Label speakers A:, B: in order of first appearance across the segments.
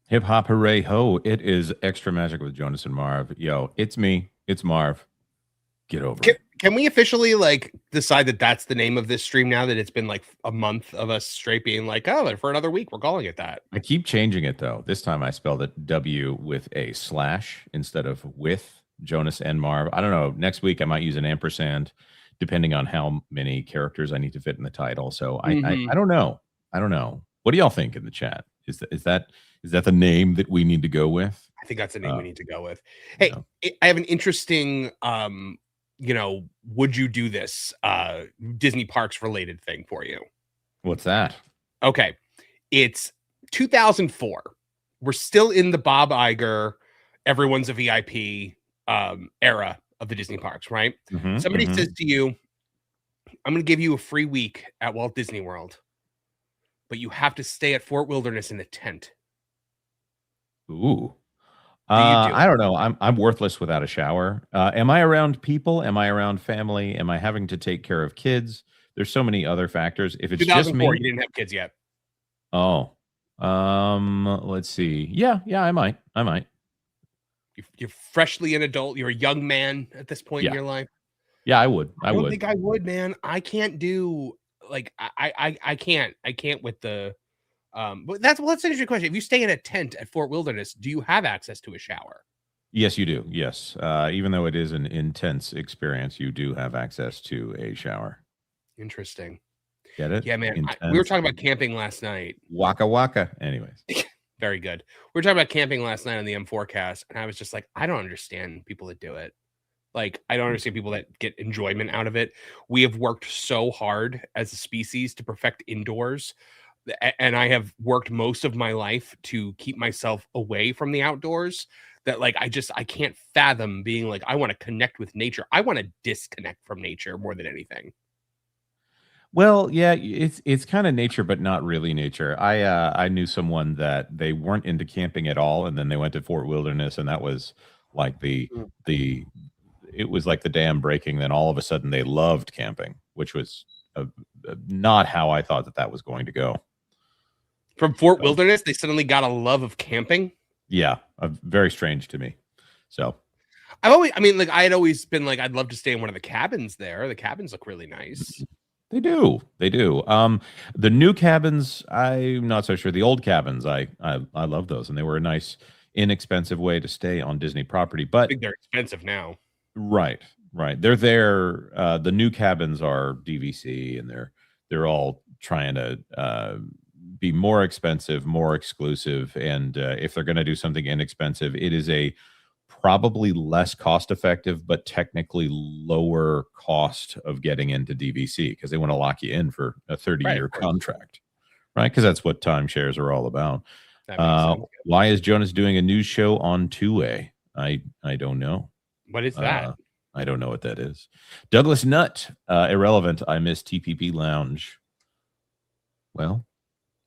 A: Hip hop hooray ho. It is Extra Magic with Jonas and Marv. Yo, it's me. It's Marv. Get over
B: Can,
A: it.
B: can we officially like decide that that's the name of this stream now that it's been like a month of us straight being like, oh, for another week, we're calling it that.
A: I keep changing it though. This time I spelled it W with a slash instead of with Jonas and Marv. I don't know. Next week I might use an ampersand depending on how many characters I need to fit in the title. So I don't know. I don't know. What do y'all think in the chat? Is that the name that we need to go with?
B: I think that's the name we need to go with. Hey, I have an interesting would you do this Disney parks related thing for you.
A: What's that?
B: Okay. It's 2004. We're still in the Bob Iger, everyone's a VIP era of the Disney parks, right? Somebody says to you, I'm going to give you a free week at Walt Disney World, but you have to stay at Fort Wilderness in a tent.
A: Ooh. I don't know. I'm worthless without a shower. Am I around people? Am I around family? Am I having to take care of kids? There's so many other factors. If it's just me,
B: you didn't have kids yet.
A: Oh, let's see. Yeah, I might.
B: You're freshly an adult. You're a young man at this point in your life.
A: Yeah, I would.
B: I don't think I would, man. I can't do like I can't with the. But that's an interesting question. If you stay in a tent at Fort Wilderness, do you have access to a shower?
A: Yes, you do. Yes. Even though it is an intense experience, you do have access to a shower.
B: Interesting.
A: Get it?
B: Yeah, man. We were talking about camping last night.
A: Waka waka. Anyways.
B: Very good. We were talking about camping last night on the M4cast, and I was just like, I don't understand people that do it. Like, I don't understand people that get enjoyment out of it. We have worked so hard as a species to perfect indoors. And I have worked most of my life to keep myself away from the outdoors that like I can't fathom being like I want to connect with nature. I want to disconnect from nature more than anything.
A: Well, yeah, it's kind of nature, but not really nature. I knew someone that they weren't into camping at all, and then they went to Fort Wilderness, and that was like it was like the dam breaking. Then all of a sudden, they loved camping, which was not how I thought that was going to go.
B: From Fort Wilderness, they suddenly got a love of camping.
A: Yeah, very strange to me. So
B: I had always been like, I'd love to stay in one of the cabins there. The cabins look really nice.
A: They do. The new cabins, I'm not so sure. The old cabins, I love those, and they were a nice, inexpensive way to stay on Disney property. But
B: I think they're expensive now.
A: Right. They're there. The new cabins are DVC, and they're all trying to be more expensive, more exclusive, and if they're going to do something inexpensive, it is a probably less cost effective, but technically lower cost of getting into DVC because they want to lock you in for a 30-year contract, right? Because that's what timeshares are all about. Why is Jonas doing a news show on 2A? I don't know.
B: What is that?
A: I don't know what that is. Douglas Nutt, irrelevant. I miss TPP Lounge. Well,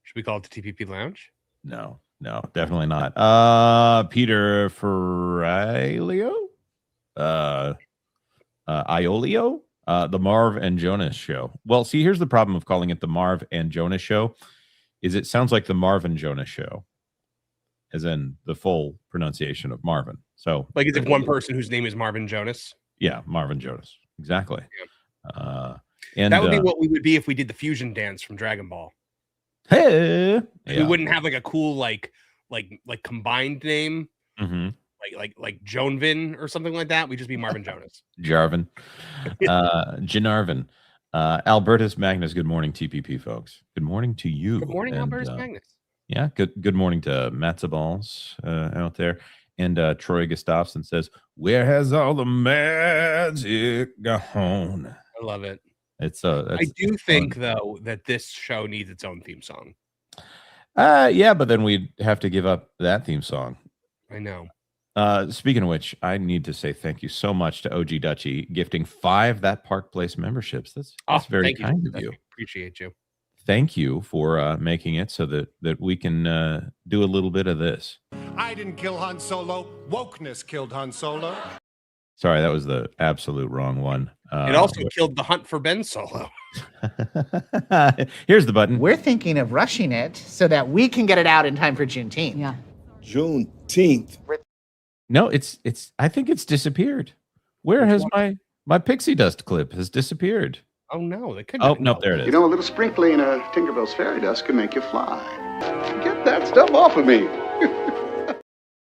B: should we call it the TPP Lounge?
A: No, definitely not. Peter Ferrailio, Iolio, the Marv and Jonas show. Well, see, here's the problem of calling it the Marv and Jonas show, is it sounds like the Marvin Jonas show, as in the full pronunciation of Marvin. So,
B: like, is it one person whose name is Marvin Jonas?
A: Yeah, Marvin Jonas, exactly.
B: Yeah. And that would be what we would be if we did the fusion dance from Dragon Ball.
A: Hey,
B: we wouldn't have like a cool like combined name, like Jonvin or something like that. We'd just be Marvin Jonas.
A: Jarvin, Janarvin, Albertus Magnus. Good morning, TPP folks. Good morning to you.
B: Good morning, Albertus Magnus.
A: Yeah, good morning to Matzaballs out there. And Troy Gustafson says, "Where has all the magic gone?"
B: I love it.
A: I
B: do think though that this show needs its own theme song.
A: Yeah, but then we'd have to give up that theme song.
B: I know.
A: Speaking of which, I need to say thank you so much to OG Dutchy gifting 5 That Park Place memberships. That's very kind of you.
B: Appreciate you.
A: Thank you for making it so that we can do a little bit of this.
C: I didn't kill Han Solo. Wokeness killed Han Solo.
A: Sorry, that was the absolute wrong one.
B: It also killed the hunt for Ben Solo.
A: Here's the button.
D: We're thinking of rushing it so that we can get it out in time for Juneteenth.
E: Yeah.
D: Juneteenth.
A: No, it's. I think it's disappeared. Where
B: Which
A: has
B: one?
A: my pixie dust clip has disappeared?
B: Oh no, they couldn't.
A: Oh no, there it is.
E: You know, a little sprinkling of Tinkerbell's fairy dust can make you fly. Get that stuff off of me.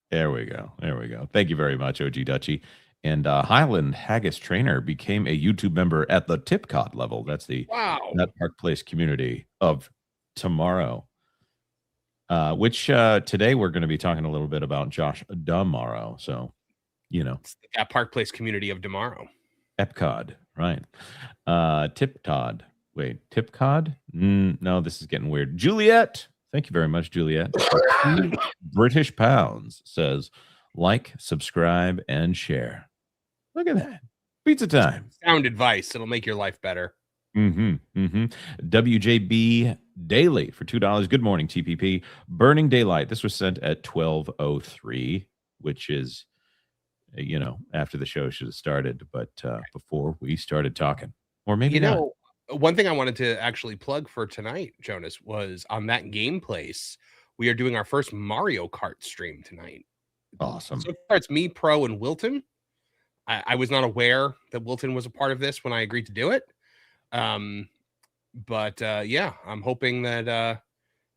A: There we go. There we go. Thank you very much, OG Dutchy. And Highland Haggis Trainer became a YouTube member at the Tipcot level. That's the Nut Park Place community of tomorrow. Which today we're going to be talking a little bit about Josh tomorrow. So, you know,
B: It's the Park Place community of tomorrow.
A: Epcod, right? Tipcod. Wait, Tipcod? No, this is getting weird. Juliet. Thank you very much, Juliet. British pounds says, like, subscribe, and share. Look at that. Pizza time.
B: Sound advice. It'll make your life better.
A: WJB Daily for $2. Good morning, TPP. Burning Daylight. This was sent at 12:03, which is, you know, after the show should have started, but before we started talking. Or maybe not.
B: One thing I wanted to actually plug for tonight, Jonas, was on that game place. We are doing our first Mario Kart stream tonight.
A: Awesome.
B: So far, it's me, Pro, and Wilton. I was not aware that Wilton was a part of this when I agreed to do it. But yeah, I'm hoping that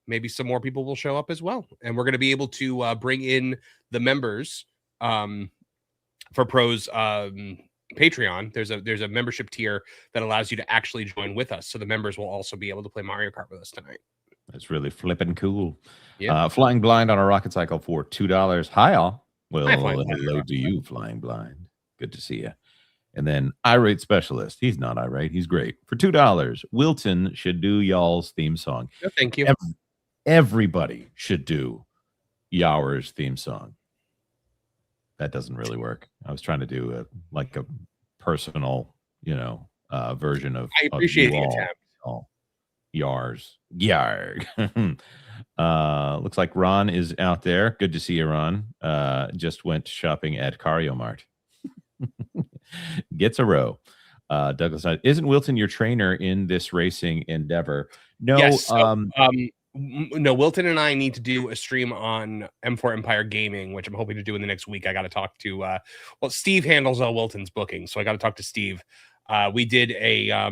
B: maybe some more people will show up as well. And we're going to be able to bring in the members for Pro's Patreon. There's a membership tier that allows you to actually join with us. So the members will also be able to play Mario Kart with us tonight.
A: That's really flipping cool.
B: Yeah.
A: Flying Blind on a rocket cycle for $2. Hi, all. Well,
B: Hi, Flying Blind.
A: hello to you, Flying Blind. Good to see you. And then Irate Specialist. He's not irate. He's great. For $2, Wilton should do y'all's theme song.
B: No, thank you.
A: Everybody should do Yours theme song. That doesn't really work. I was trying to do a personal, version of.
B: I appreciate the
A: all.
B: attempt.
A: Yars. Yarg. Looks like Ron is out there. Good to see you, Ron. Just went shopping at Cario Mart. Gets a row. Douglas, isn't Wilton your trainer in this racing endeavor? No.
B: Yes. So, no, Wilton and I need to do a stream on M4 Empire Gaming, which I'm hoping to do in the next week. I got to talk to Steve handles all Wilton's booking, so I got to talk to Steve. We did a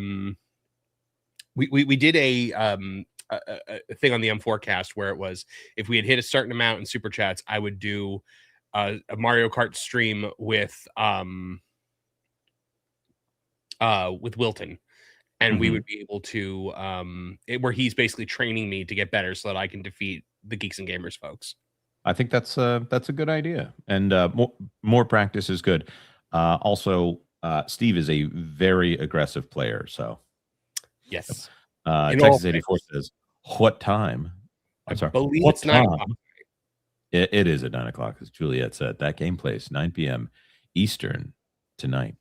B: we did a thing on the M4 cast where it was if we had hit a certain amount in super chats, I would do a Mario Kart stream with Wilton. And we would be able to, where he's basically training me to get better so that I can defeat the Geeks and Gamers folks.
A: I think that's a good idea, and more practice is good. Also, Steve is a very aggressive player, so
B: yes.
A: Texas 84 says, "What time?" I'm sorry,
B: I believe it's 9 o'clock.
A: It is at 9 o'clock, as Juliet said. That game plays 9 p.m. Eastern tonight.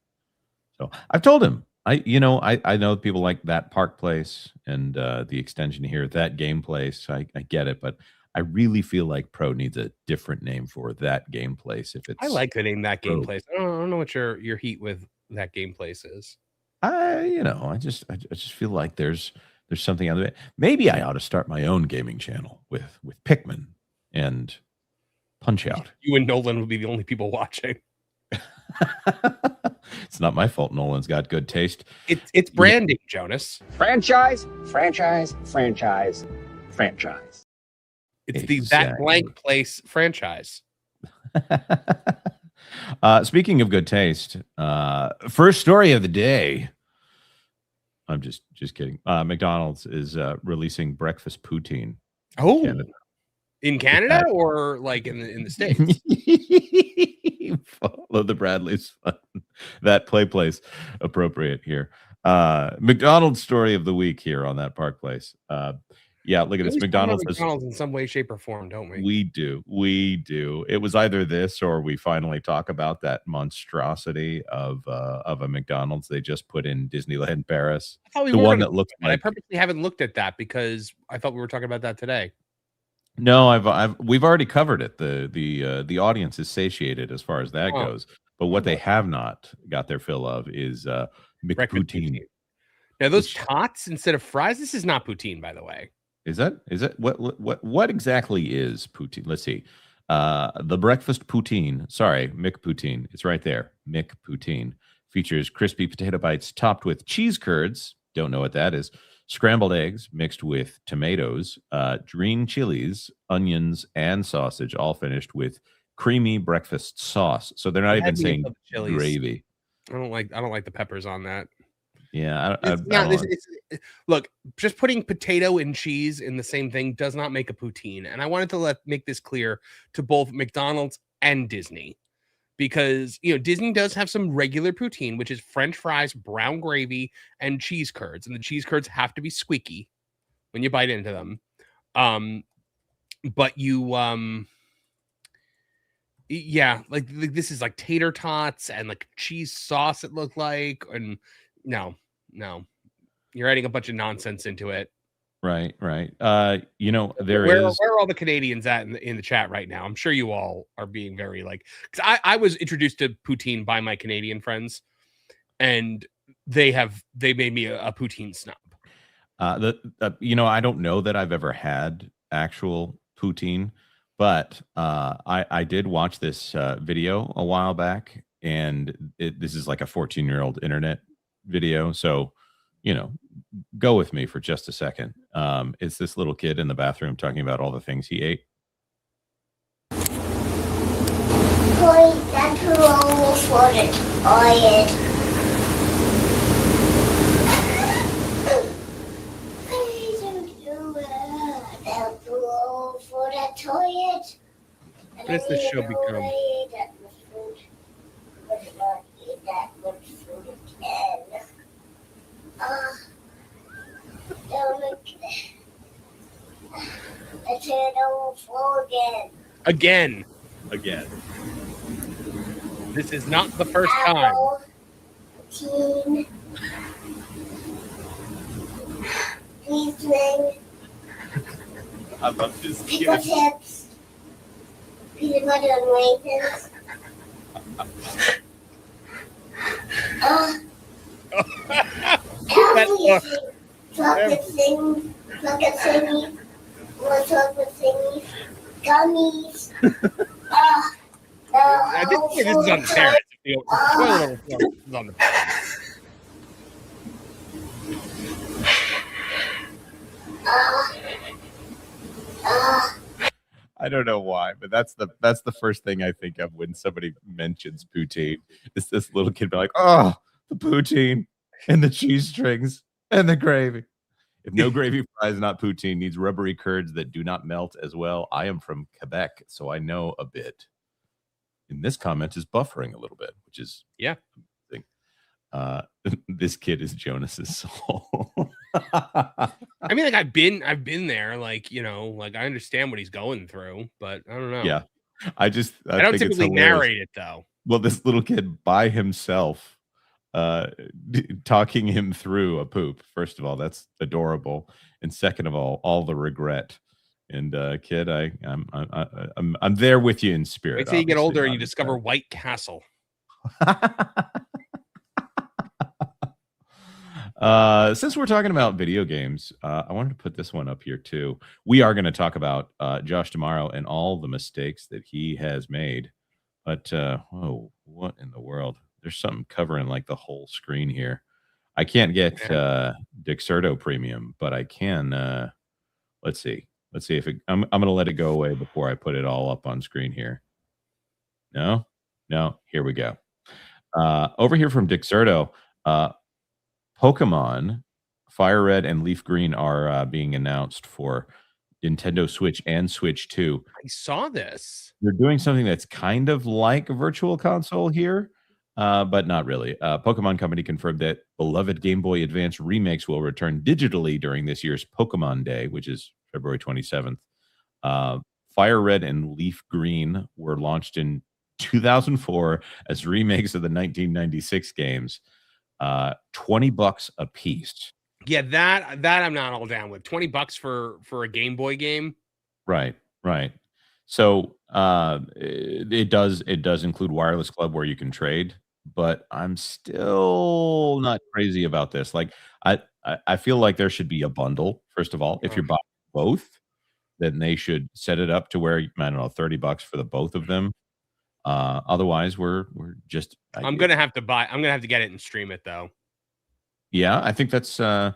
A: So I've told him. I know people like that Park Place and the extension here, that game place. I get it, but I really feel like Pro needs a different name for that game place. If it's,
B: I like the name that game
A: Pro.
B: place. I don't know what your heat with that game place is.
A: I just feel like there's something out of it. Maybe I ought to start my own gaming channel with Pikmin and Punch Out.
B: You and Nolan would be the only people watching.
A: It's not my fault. Nolan's got good taste.
B: It's branding, Jonas.
F: Franchise, franchise, franchise, franchise.
B: It's the That Blank Place franchise.
A: Speaking of good taste, first story of the day. I'm just kidding. McDonald's is releasing breakfast poutine.
B: Oh,
A: Canada.
B: In Canada or like in the States?
A: Follow the Bradleys. That place appropriate here. McDonald's story of the week here on that Park Place. Yeah, look at this. McDonald's
B: in some way, shape, or form, don't we?
A: We do. It was either this or we finally talk about that monstrosity of a McDonald's they just put in Disneyland Paris.
B: I thought we
A: the
B: were
A: one that looks like.
B: I purposely haven't looked at that because I thought we were talking about that today.
A: No, we've already covered it. The audience is satiated as far as that goes. But what they have not got their fill of is McPoutine.
B: Now those tots instead of fries. This is not poutine, by the way.
A: Is that what exactly is poutine? Let's see. The breakfast poutine. Sorry, McPoutine. It's right there. McPoutine features crispy potato bites topped with cheese curds. Don't know what that is. Scrambled eggs mixed with tomatoes, green chilies, onions, and sausage, all finished with creamy breakfast sauce. So they're not
B: You
A: even
B: had me
A: saying
B: above the Chili's.
A: gravy.
B: I don't like the peppers on that.
A: Yeah,
B: It's not. Look, just putting potato and cheese in the same thing does not make a poutine. And I wanted to make this clear to both McDonald's and Disney, because Disney does have some regular poutine, which is French fries, brown gravy, and cheese curds, and the cheese curds have to be squeaky when you bite into them. But yeah, like this is like tater tots and like cheese sauce. It looked like, and no. You're adding a bunch of nonsense into it.
A: Right. There
B: Where
A: is.
B: are all the Canadians at in the chat right now? I'm sure you all are being very because I was introduced to poutine by my Canadian friends, and they made me a poutine snob.
A: I don't know that I've ever had actual poutine, but I did watch this video a while back, and this is like a 14-year-old internet video, so go with me for just a second. It's this little kid in the bathroom talking about all the things he ate.
D: That's wrong for it. For the toilet.
B: What does this show become? Again. This is not the first time.
D: Please ring.
A: I love this
D: Pickle
A: kid.
D: chips. Peanut butter and raisins. Chocolate thingy. More chocolate thingy. Gummies.
B: I think this is on the parents. The toilet is on the parents.
A: I don't know why, but that's the first thing I think of when somebody mentions poutine. It's this little kid be like, "Oh, the poutine and the cheese strings and the gravy." If no gravy fries, not poutine, needs rubbery curds that do not melt as well. I am from Quebec, so I know a bit. And this comment is buffering a little bit, which is amazing. This kid is Jonas's soul.
B: I mean, like I've been there, like I understand what he's going through, but I don't know.
A: Yeah, I
B: don't typically narrate it though.
A: Well, this little kid by himself, talking him through a poop. First of all, that's adorable, and second of all the regret. And kid, I'm there with you in spirit.
B: Wait till you get older and you discover White Castle.
A: Since we're talking about video games, I wanted to put this one up here too. We are going to talk about Josh tomorrow and all the mistakes that he has made. But whoa, what in the world? There's something covering like the whole screen here. I can't get Dexerto Premium, but I can. Let's see if I'm going to let it go away before I put it all up on screen here. No, here we go. Over here from Dexerto, Pokemon Fire Red and Leaf Green are being announced for Nintendo Switch and Switch 2.
B: I saw this.
A: They're doing something that's kind of like a virtual console here, but not really. Pokemon Company confirmed that beloved Game Boy Advance remakes will return digitally during this year's Pokemon Day, which is February 27th. Fire Red and Leaf Green were launched in 2004 as remakes of the 1996 games. $20 a piece.
B: Yeah, that I'm not all down with. $20 for a Game Boy game.
A: Right. So it does include Wireless Club where you can trade, but I'm still not crazy about this. Like I feel like there should be a bundle, first of all, if you're buying both. then they should set it up to where, I don't know, $30 for the both of them. Otherwise, we're just.
B: I'm gonna have to get it and stream it though.
A: Yeah, I think that's a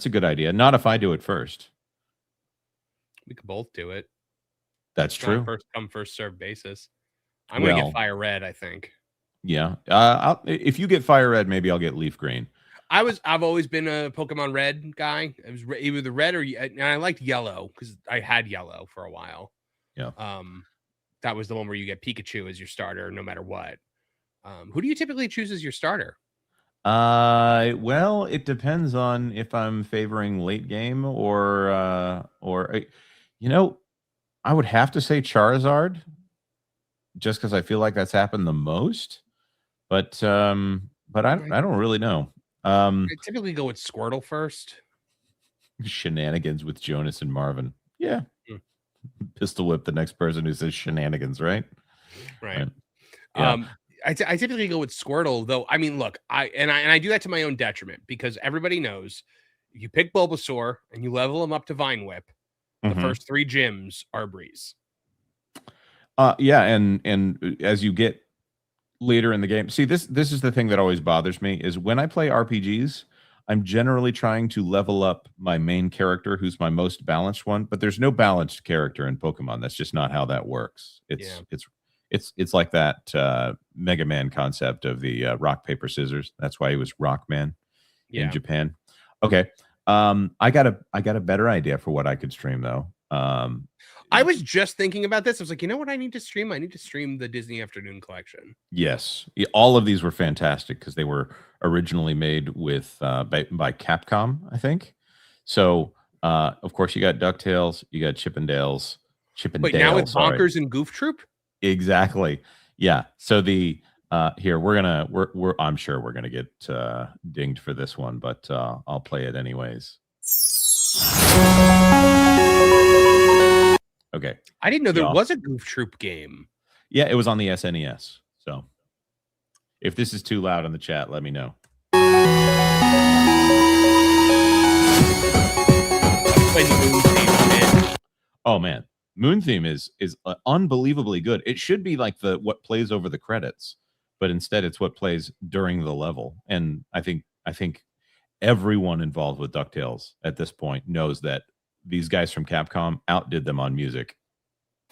A: good idea. Not if I do it first.
B: We could both do it.
A: That's
B: It's not a
A: true.
B: first come first serve basis. I'm gonna
A: Well,
B: get Fire Red. I think.
A: Yeah. If you get Fire Red, maybe I'll get Leaf Green.
B: I've always been a Pokemon Red guy. It was either the red or and I liked yellow because I had yellow for a while.
A: Yeah.
B: That was the one where you get Pikachu as your starter no matter what. Who do you typically choose as your starter?
A: Well, it depends on if I'm favoring late game or I would have to say Charizard, just because I feel like that's happened the most. But I don't really know.
B: I typically go with Squirtle first.
A: Shenanigans with Jonas and Marvin. Yeah.
B: Hmm.
A: Pistol whip the next person who says shenanigans, right?
B: Right.
A: Yeah.
B: I typically go with Squirtle, though. I mean, look, I do that to my own detriment because everybody knows if you pick Bulbasaur and you level him up to Vine Whip, the first 3 gyms are a breeze.
A: Yeah, and as you get later in the game, see this is the thing that always bothers me is when I play RPGs, I'm generally trying to level up my main character, who's my most balanced one, but there's no balanced character in Pokemon. That's just not how that works. It's like that Mega Man concept of the rock paper scissors. That's why he was Rockman in Japan. Okay, I got a better idea for what I could stream though.
B: I was just thinking about this. I was like, you know what I need to stream? I need to stream the Disney Afternoon Collection.
A: Yes, all of these were fantastic because they were originally made with by Capcom, I think. So, of course, you got DuckTales, you got Chippendales.
B: But now it's Bonkers and Goof Troop.
A: Exactly. Yeah. So the here we're I'm sure we're gonna get dinged for this one, but I'll play it anyways. Okay.
B: I didn't know there was a Goof Troop game.
A: Yeah, it was on the SNES. So if this is too loud in the chat, let me know. Oh man, Moon Theme is unbelievably good. It should be like what plays over the credits, but instead it's what plays during the level. And I think everyone involved with DuckTales at this point knows that these guys from Capcom outdid them on music.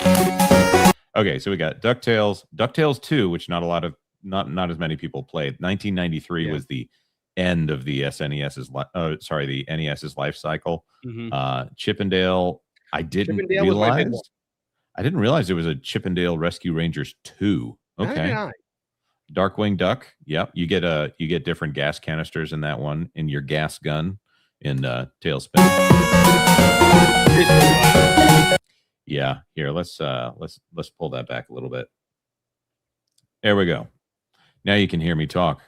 A: Okay, so we got DuckTales 2, which not as many people played. 1993 was the end of the SNES's the NES's life cycle. Chippendale, I didn't realize there was a Chippendale Rescue Rangers 2. Okay. Darkwing Duck. Yep. You get different gas canisters in that one in your gas gun in Tailspin. Yeah. Here, let's pull that back a little bit. There we go. Now you can hear me talk.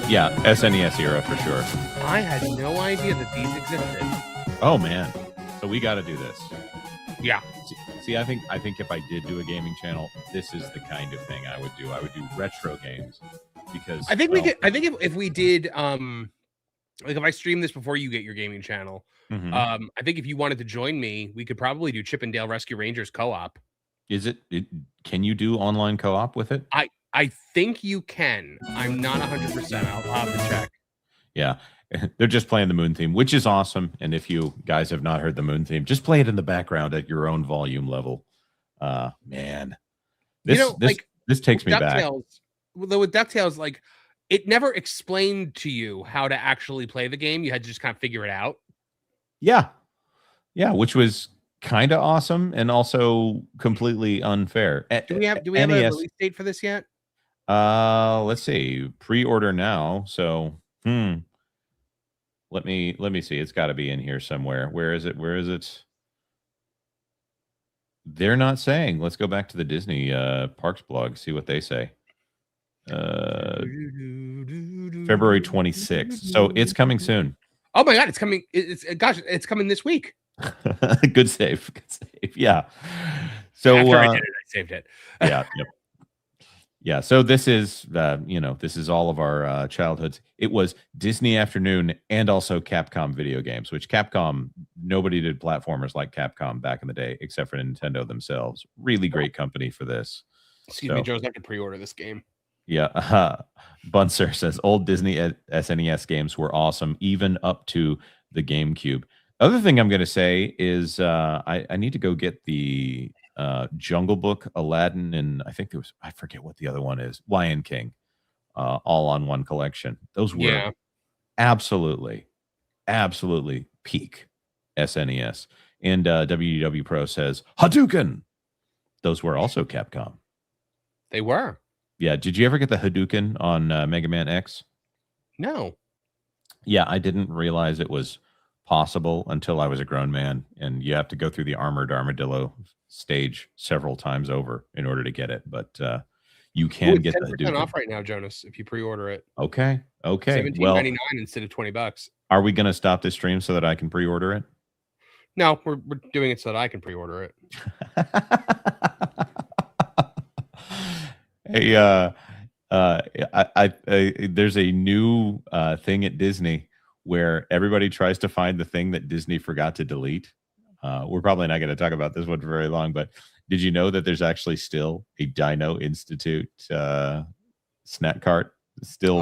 A: Yeah, SNES era for sure.
B: I had no idea that these existed.
A: Oh man. So we got to do this.
B: Yeah.
A: See, I think if I did do a gaming channel, this is the kind of thing I would do. I would do retro games because
B: I think we could. I think if we did, like if I stream this before you get your gaming channel, I think if you wanted to join me, we could probably do Chippendale Rescue Rangers co-op.
A: Is it? Can you do online co-op with it?
B: I think you can. I'm not 100%. I'll have to check.
A: Yeah. They're just playing the Moon Theme, which is awesome. And if you guys have not heard the Moon Theme, just play it in the background at your own volume level. Man, this takes me back.
B: Though with DuckTales, like it never explained to you how to actually play the game. You had to just kind of figure it out.
A: Yeah, which was kind of awesome and also completely unfair.
B: Do we have a release date for this yet?
A: Let's see. Pre-order now. So Let me see. It's got to be in here somewhere. Where is it? They're not saying. Let's go back to the Disney Parks blog, see what they say. February 26th. So it's coming soon.
B: Oh my god, it's coming. It's coming this week.
A: Good save. Yeah. So
B: after I did it, I saved it.
A: Yeah. Yep. Yeah, so this is this is all of our childhoods. It was Disney Afternoon and also Capcom video games, which Capcom, nobody did platformers like Capcom back in the day except for Nintendo themselves. Really great company for this.
B: Excuse
A: So,
B: me, Joe's. I could pre-order this game.
A: yeah, Bunser says old Disney SNES games were awesome, even up to the GameCube. Other thing I'm going to say is I need to go get the Jungle Book, Aladdin, and I forget what the other one is, Lion King, all on one collection. Those were
B: Yeah.
A: absolutely peak SNES. And WDW Pro says Hadouken. Those were also Capcom.
B: They were.
A: Yeah. Did you ever get the Hadouken on Mega Man X?
B: No.
A: Yeah, I didn't realize it was possible until I was a grown man, and you have to go through the armored armadillo stage several times over in order to get it. But you can get the
B: 10%
A: Hadouken
B: off right now, Jonas, if you pre-order it.
A: Okay. Okay.
B: $17.99 instead of $20.
A: Are we going to stop this stream so that I can pre-order it?
B: No, we're doing it so that I can pre-order it.
A: Hey, there's a new thing at Disney where everybody tries to find the thing that Disney forgot to delete. We're probably not going to talk about this one for very long, but did you know that there's actually still a Dino Institute snack cart still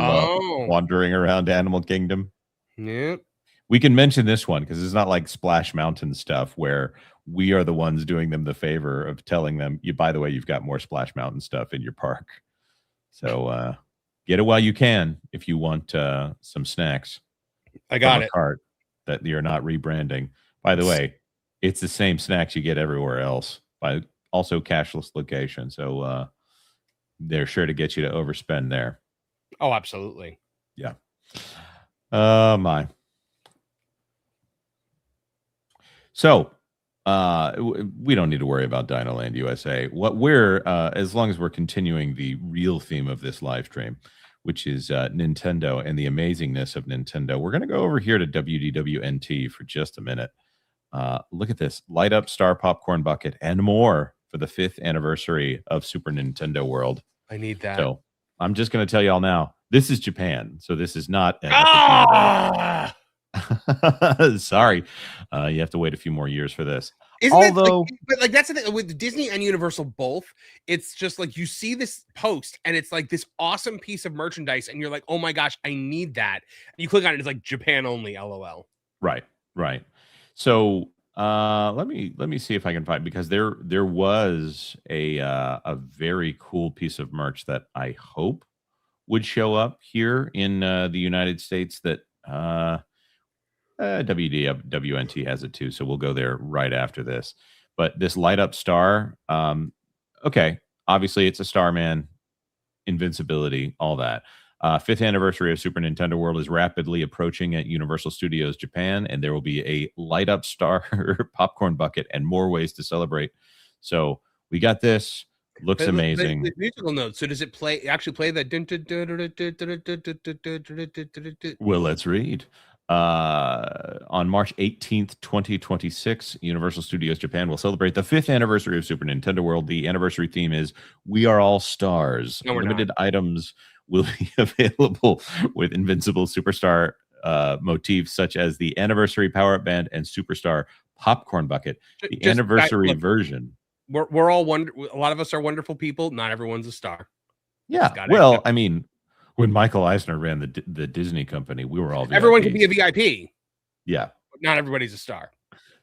A: wandering around Animal Kingdom?
B: Yeah.
A: We can mention this one because it's not like Splash Mountain stuff where we are the ones doing them the favor of telling them, by the way, you've got more Splash Mountain stuff in your park. So get it while you can if you want some snacks.
B: I got it.
A: Cart that you're not rebranding. By the way, it's the same snacks you get everywhere else, by also cashless location. So they're sure to get you to overspend there.
B: Oh, absolutely.
A: Yeah. My. So we don't need to worry about Dinoland USA. What we're as long as we're continuing the real theme of this live stream, which is Nintendo and the amazingness of Nintendo, we're going to go over here to WDWNT for just a minute. Look at this. Light up Star Popcorn Bucket and more for the 5th anniversary of Super Nintendo World.
B: I need that.
A: So I'm just going to tell you all now, this is Japan. So this is not sorry. You have to wait a few more years for this.
B: But that's the thing with Disney and Universal both. It's just like you see this post and it's like this awesome piece of merchandise, and you're like, oh my gosh, I need that. And you click on it, it's like Japan only, LOL.
A: Right. So let me see if I can find, because there was a very cool piece of merch that I hope would show up here in the United States that WDWNT has it too, so we'll go there right after this. But this light up star, okay, obviously it's a Starman, invincibility, all that. 5th anniversary of Super Nintendo World is rapidly approaching at Universal Studios Japan, and there will be a light up star popcorn bucket and more ways to celebrate. So we got this. Looks amazing.
B: The musical notes. So does it actually play that?
A: Well, let's read. On March 18th, 2026, Universal Studios Japan will celebrate the 5th anniversary of Super Nintendo World. The anniversary theme is "We Are All Stars."
B: No,
A: limited items will be available with Invincible Superstar motifs such as the Anniversary Power-Up Band and Superstar Popcorn Bucket. The anniversary version.
B: We're all a lot of us are wonderful people. Not everyone's a star.
A: Yeah. Well, I mean, when Michael Eisner ran the Disney company, we were all VIPs.
B: Everyone can be a VIP.
A: Yeah.
B: But not everybody's a star.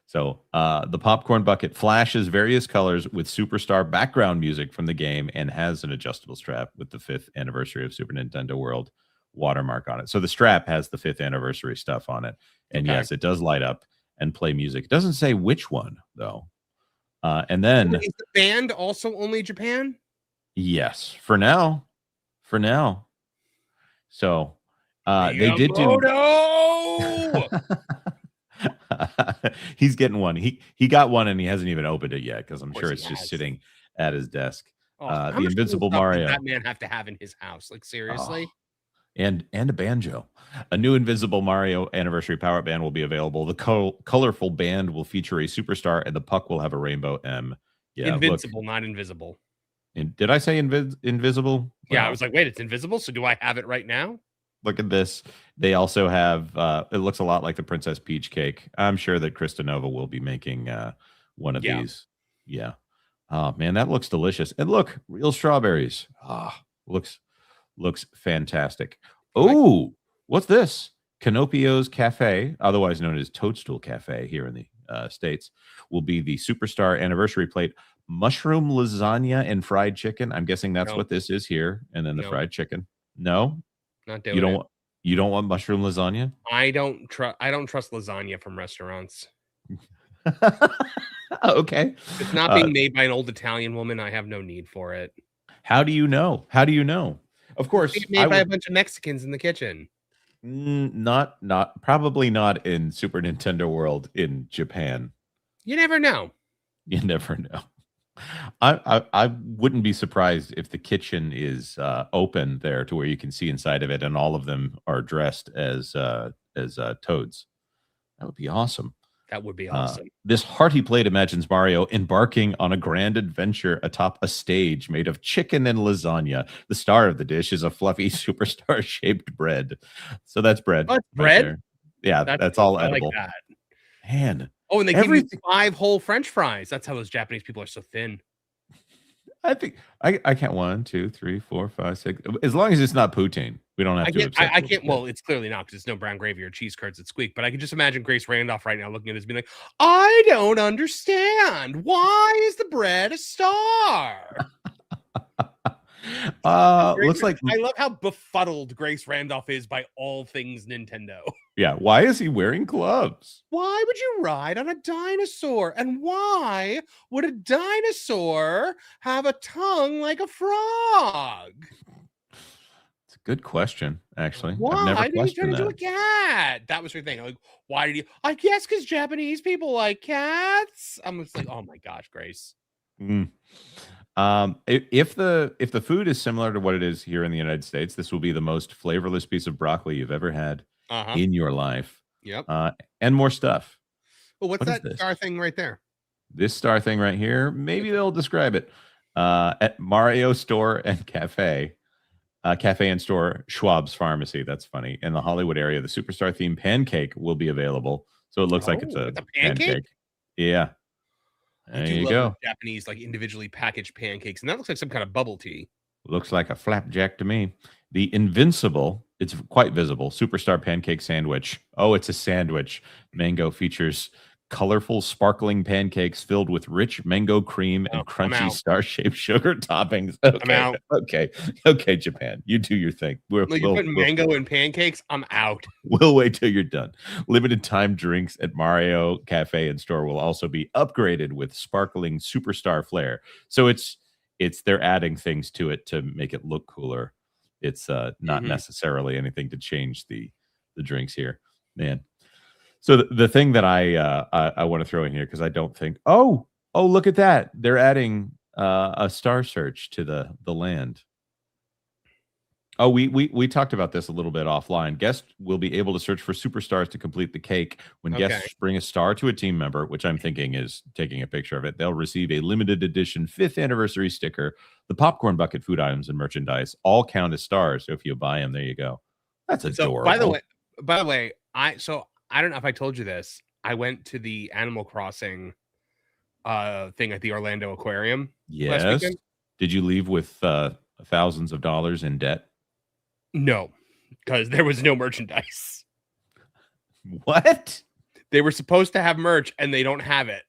A: So the popcorn bucket flashes various colors with Superstar background music from the game and has an adjustable strap with the 5th anniversary of Super Nintendo World watermark on it. So the strap has the 5th anniversary stuff on it. And yes, it does light up and play music. It doesn't say which one, though. And then
B: is the band also only Japan?
A: Yes, for now. So they did do. He's getting one. He got one and he hasn't even opened it yet because I'm sure it's just sitting at his desk. The Invincible Mario.
B: Does that man have to have in his house? Like seriously.
A: And a banjo. A new Invincible Mario Anniversary Power Band will be available. The colorful band will feature a superstar, and the puck will have a rainbow M. Yeah,
B: Invincible, not invisible.
A: And did I say invisible?
B: Yeah, I
A: Well,
B: was like, wait, it's invisible. So do I have it right now?
A: look at this. They also have. It looks a lot like the Princess Peach cake. I'm sure that Christinova will be making one of
B: Yeah.
A: these. Yeah. Oh man, that looks delicious. And look, real strawberries. Ah, looks fantastic. Oh, what's this? Canopio's Cafe, otherwise known as Toadstool Cafe here in the States, will be the Superstar Anniversary Plate mushroom lasagna and fried chicken. I'm guessing that's
B: Nope.
A: what this is here. And then the
B: Nope.
A: fried chicken. No,
B: Not
A: you
B: doing
A: don't
B: it.
A: want you don't want mushroom lasagna?
B: I don't trust lasagna from restaurants.
A: Okay.
B: It's not being made by an old Italian woman. I have no need for it.
A: How do you know? How do you know? Of course,
B: It's being made by a bunch of Mexicans in the kitchen.
A: not probably not in Super Nintendo world in Japan.
B: You never know.
A: You never know. I wouldn't be surprised if the kitchen is open there to where you can see inside of it, and all of them are dressed as toads. That would be awesome.
B: That would be awesome.
A: This hearty plate imagines Mario embarking on a grand adventure atop a stage made of chicken and lasagna. The star of the dish is a fluffy superstar shaped bread. So that's bread.
B: Oh, it's
A: right
B: bread?
A: there. Yeah, that's
B: cool.
A: all
B: I
A: edible.
B: like that.
A: Man,
B: Oh, and they give you
A: everything.
B: 5 whole French fries. That's how those Japanese people are so thin.
A: I think I can't 1, 2, 3, 4, 5, 6. As long as it's not poutine, we don't have
B: I
A: to.
B: can't. Well, it's clearly not because it's no brown gravy or cheese curds that squeak. But I can just imagine Grace Randolph right now looking at this, being like, "I don't understand. Why is the bread a star?"
A: Looks like
B: I love how befuddled Grace Randolph is by all things Nintendo.
A: yeah. Why is he wearing gloves?
B: Why would you ride on a dinosaur? And why would a dinosaur have a tongue like a frog?
A: It's a good question. Actually, I've
B: Why
A: never
B: did he turn
A: questioned
B: into a
A: that.
B: cat? That was her thing. Like, why did he? I guess because Japanese people like cats. I'm just like, oh my gosh, Grace.
A: Mm. If the food is similar to what it is here in the United States, this will be the most flavorless piece of broccoli you've ever had in your life.
B: Yep.
A: And more stuff.
B: Well, what's
A: What is
B: that
A: this?
B: star thing right there?
A: This star thing right here, maybe they'll describe it. At Mario Store and Cafe, Cafe and Store, Schwab's Pharmacy. That's funny. In the Hollywood area, the Superstar themed pancake will be available. So it looks like it's a pancake. Yeah.
B: I
A: There
B: do
A: you
B: love
A: go.
B: those Japanese like individually packaged pancakes, and that looks like some kind of bubble tea.
A: Looks like a flapjack to me. The Invincible, it's quite visible, Superstar Pancake Sandwich. Oh, it's a sandwich. Mango features colorful, sparkling pancakes filled with rich mango cream and
B: I'm
A: crunchy
B: out.
A: star-shaped sugar toppings. Okay,
B: out.
A: okay, Japan, you do your thing.
B: Like you put mango in pancakes, I'm out.
A: We'll wait till you're done. Limited time drinks at Mario Cafe and Store will also be upgraded with sparkling Superstar flair. So it's they're adding things to it to make it look cooler. It's not necessarily anything to change the drinks here, man. So the thing that I want to throw in here, because I don't think look at that, they're adding a star search to the land. Oh, we talked about this a little bit offline. Guests will be able to search for superstars to complete the cake. When guests bring a star to a team member, which I'm thinking is taking a picture of it, they'll receive a limited edition 5th anniversary sticker. The popcorn bucket, food items, and merchandise all count as stars. So if you buy them, there you go. That's adorable.
B: By the way, I don't know if I told you this. I went to the Animal Crossing thing at the Orlando Aquarium.
A: Yes.
B: Last weekend.
A: Did you leave with thousands of dollars in debt?
B: No, because there was no merchandise.
A: What?
B: They were supposed to have merch and they don't have it.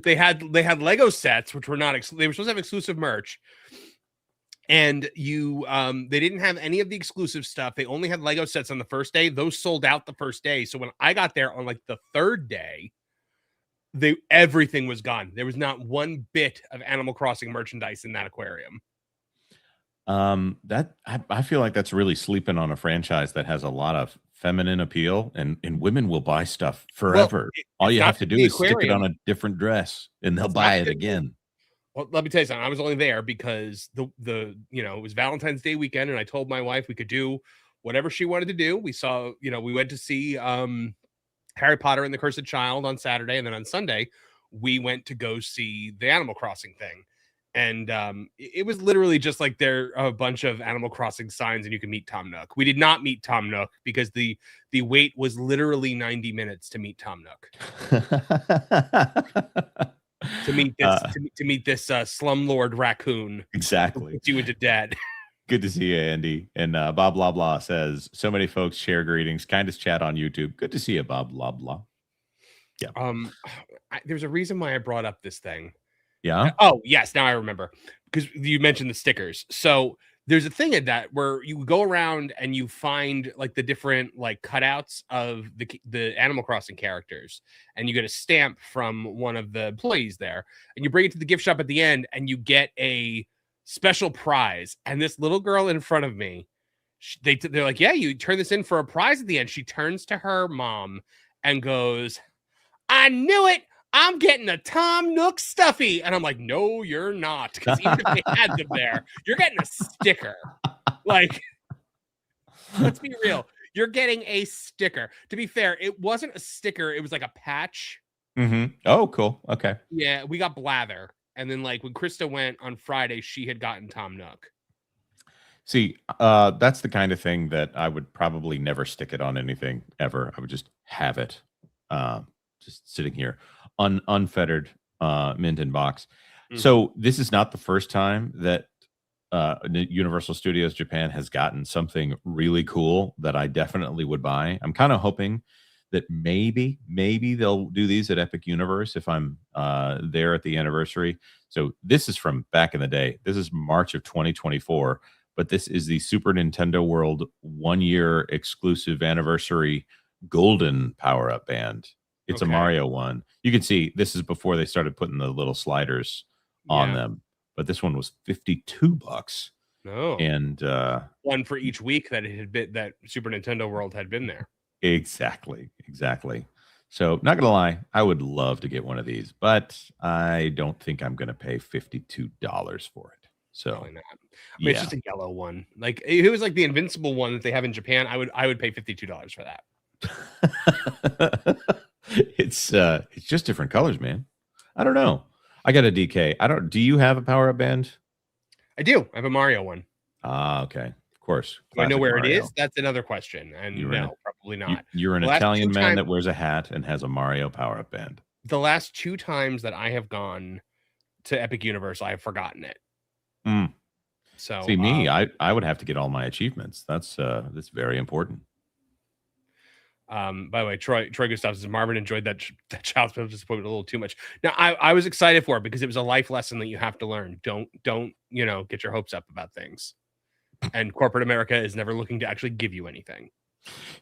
B: They had Lego sets, which were not they were supposed to have exclusive merch. And they didn't have any of the exclusive stuff. They only had Lego sets on the first day. Those sold out the first day. So when I got there on like the third day, everything was gone. There was not one bit of Animal Crossing merchandise in that aquarium.
A: That I feel like that's really sleeping on a franchise that has a lot of feminine appeal, and women will buy stuff forever. All you have to do is stick it on a different dress and they'll buy it again.
B: Well, let me tell you something. I was only there because it was Valentine's Day weekend, and I told my wife we could do whatever she wanted to do. We saw, we went to see Harry Potter and the Cursed Child on Saturday, and then on Sunday we went to go see the Animal Crossing thing. And it was literally just like there are a bunch of Animal Crossing signs and you can meet Tom Nook. We did not meet Tom Nook because the wait was literally 90 minutes to meet Tom Nook. To meet this to meet this slumlord raccoon.
A: Exactly.
B: Puts you into debt.
A: Good to see you, Andy. And Bob Blah Blah says, so many folks share greetings. Kindest chat on YouTube. Good to see you, Bob Blah Blah. Yeah.
B: There's a reason why I brought up this thing.
A: Yeah.
B: Oh, yes. Now I remember, because you mentioned the stickers. So there's a thing in that where you go around and you find like the different like cutouts of the Animal Crossing characters, and you get a stamp from one of the employees there, and you bring it to the gift shop at the end, and you get a special prize. And this little girl in front of me, they're like, yeah, you turn this in for a prize at the end. She turns to her mom and goes, I knew it. I'm getting a Tom Nook stuffy. And I'm like, no, you're not. Because even if they had them there, you're getting a sticker. Like, let's be real. You're getting a sticker. To be fair, it wasn't a sticker. It was like a patch.
A: Mm-hmm. Oh, cool. Okay.
B: Yeah, we got Blather. And then like when Krista went on Friday, she had gotten Tom Nook.
A: See, that's the kind of thing that I would probably never stick it on anything ever. I would just have it just sitting here unfettered, mint in box.
B: Mhm.
A: So this is not the first time that Universal Studios Japan has gotten something really cool that I definitely would buy. I'm kind of hoping that maybe they'll do these at Epic Universe if I'm there at the anniversary. So this is from back in the day. This is March of 2024, but this is the Super Nintendo World 1 year exclusive anniversary golden power-up band. It's a
B: Okay.
A: Mario one. You can see this is before they started putting the little sliders on
B: Yeah.
A: them, but this one was $52.
B: No.
A: And
B: One for each week that it had been, that Super Nintendo World had been there.
A: exactly. So not gonna lie, I would love to get one of these, but I don't think I'm gonna pay $52 for it. So
B: Probably not. I mean, it's just a yellow one. Like if it was like the Invincible one that they have in Japan, I would pay $52 for that.
A: It's just different colors, man. I don't know. I got a DK. Do you have a power up band?
B: I do. I have a Mario one.
A: Ah, okay. Of course.
B: Do I know
A: Classic
B: where
A: Mario.
B: it is? That's another question. And
A: You're
B: no, probably not.
A: You're an
B: The last
A: Italian
B: two
A: man
B: time-
A: that wears a hat and has a Mario power up band.
B: The last 2 times that I have gone to Epic Universe, I have forgotten it.
A: Mm.
B: So
A: See me, I would have to get all my achievements. That's very important.
B: By the way, Troy Gustav says Marvin enjoyed that child's play disappointment a little too much. Now I was excited for it because it was a life lesson that you have to learn. Don't get your hopes up about things. And corporate America is never looking to actually give you anything.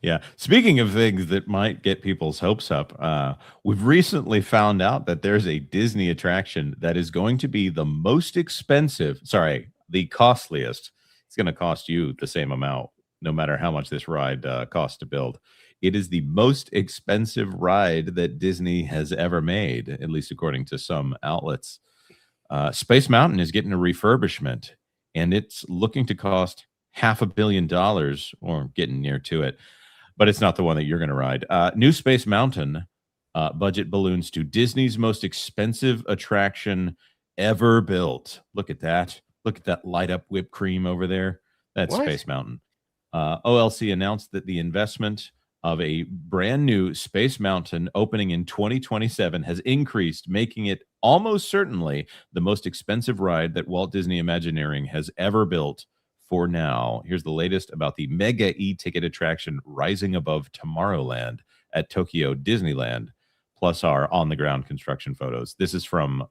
A: Yeah. Speaking of things that might get people's hopes up, we've recently found out that there's a Disney attraction that is going to be the most expensive. Sorry, the costliest. It's going to cost you the same amount, no matter how much this ride costs to build. It is the most expensive ride that Disney has ever made, at least according to some outlets. Space Mountain is getting a refurbishment, and it's looking to cost $500 million or getting near to it. But it's not the one that you're going to ride. New Space Mountain budget balloons to Disney's most expensive attraction ever built. Look at that. Look at that light up whipped cream over there. That's
B: What?
A: Space Mountain. OLC announced that the investment of a brand new Space Mountain opening in 2027 has increased, making it almost certainly the most expensive ride that Walt Disney Imagineering has ever built for now. Here's the latest about the mega e-ticket attraction rising above Tomorrowland at Tokyo Disneyland, plus our on-the-ground construction photos. This is from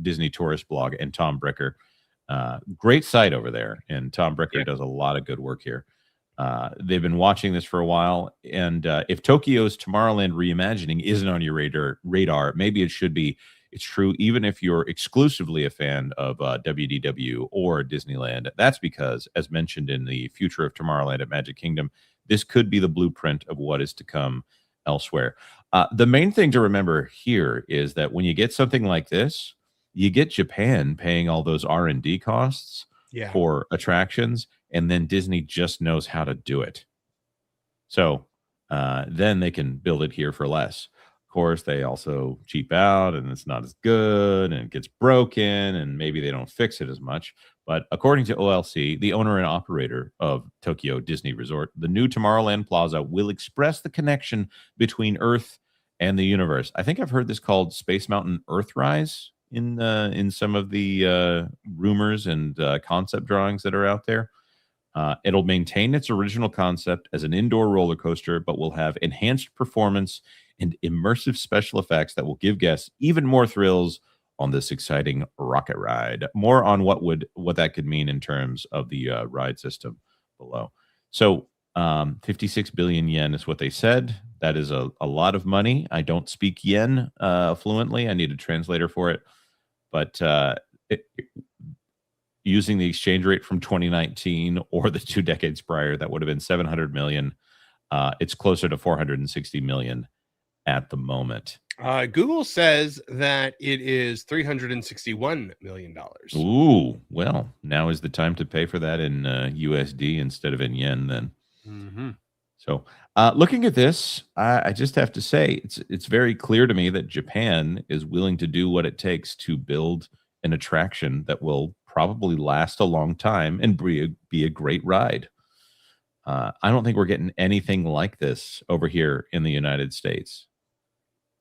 A: Disney Tourist Blog and Tom Bricker. Great site over there, and Tom Bricker does a lot of good work here. They've been watching this for a while, and if Tokyo's Tomorrowland reimagining isn't on your radar, maybe it should be. It's true even if you're exclusively a fan of WDW or Disneyland. That's because, as mentioned in the Future of Tomorrowland at Magic Kingdom, this could be the blueprint of what is to come elsewhere. The main thing to remember here is that when you get something like this, you get Japan paying all those R&D costs for attractions, and then Disney just knows how to do it. So then they can build it here for less. course, they also cheap out and it's not as good and it gets broken and maybe they don't fix it as much. But according to OLC, the owner and operator of Tokyo Disney Resort, the new Tomorrowland Plaza will express the connection between Earth and the universe. I think I've heard this called Space Mountain Earthrise in some of the rumors and concept drawings that are out there. It'll maintain its original concept as an indoor roller coaster, but will have enhanced performance and immersive special effects that will give guests even more thrills on this exciting rocket ride. More on what that could mean in terms of the ride system below. So 56 billion yen is what they said. That is a lot of money. I don't speak yen fluently. I need a translator for it. But using the exchange rate from 2019 or the 2 decades prior, that would have been 700 million. It's closer to 460 million at the moment.
B: Google says that it is $361 million.
A: Ooh, well, now is the time to pay for that in USD instead of in yen then.
B: Mm-hmm.
A: So looking at this, I just have to say it's very clear to me that Japan is willing to do what it takes to build an attraction that will probably last a long time and be a great ride. I don't think we're getting anything like this over here in the United States.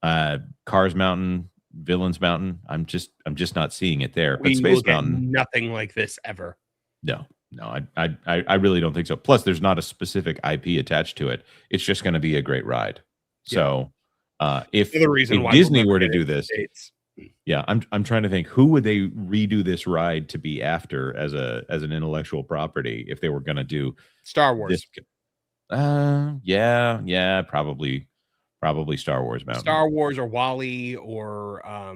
A: Cars Mountain, Villains Mountain. I'm just not seeing it there. But
B: We
A: Space
B: will get
A: Mountain,
B: nothing like this ever.
A: no, I really don't think so. Plus, there's not a specific IP attached to it. It's just going to be a great ride. So, if
B: The reason why
A: Disney
B: we'll
A: were
B: never
A: to
B: get
A: do
B: it in the
A: this,
B: States.
A: yeah, I'm trying to think who would they redo this ride to be after as an intellectual property if they were going to do
B: Star Wars.
A: this. Yeah, probably Star Wars Mountain.
B: Star Wars or Wally or I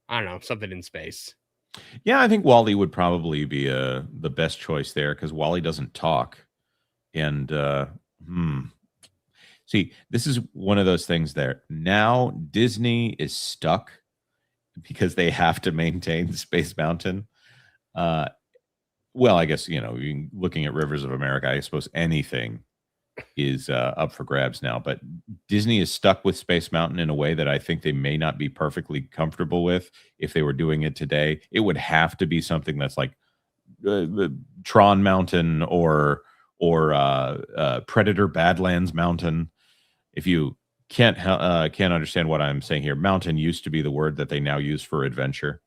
B: don't know, something in space.
A: Yeah, I think Wally would probably be the best choice there because Wally doesn't talk. And see, this is one of those things there. Now Disney is stuck because they have to maintain Space Mountain. Well, I guess, looking at Rivers of America, I suppose anything is up for grabs now. But Disney is stuck with Space Mountain in a way that I think they may not be perfectly comfortable with if they were doing it today. It would have to be something that's like Tron Mountain or Predator Badlands Mountain. If you can't understand what I'm saying here, mountain used to be the word that they now use for adventure.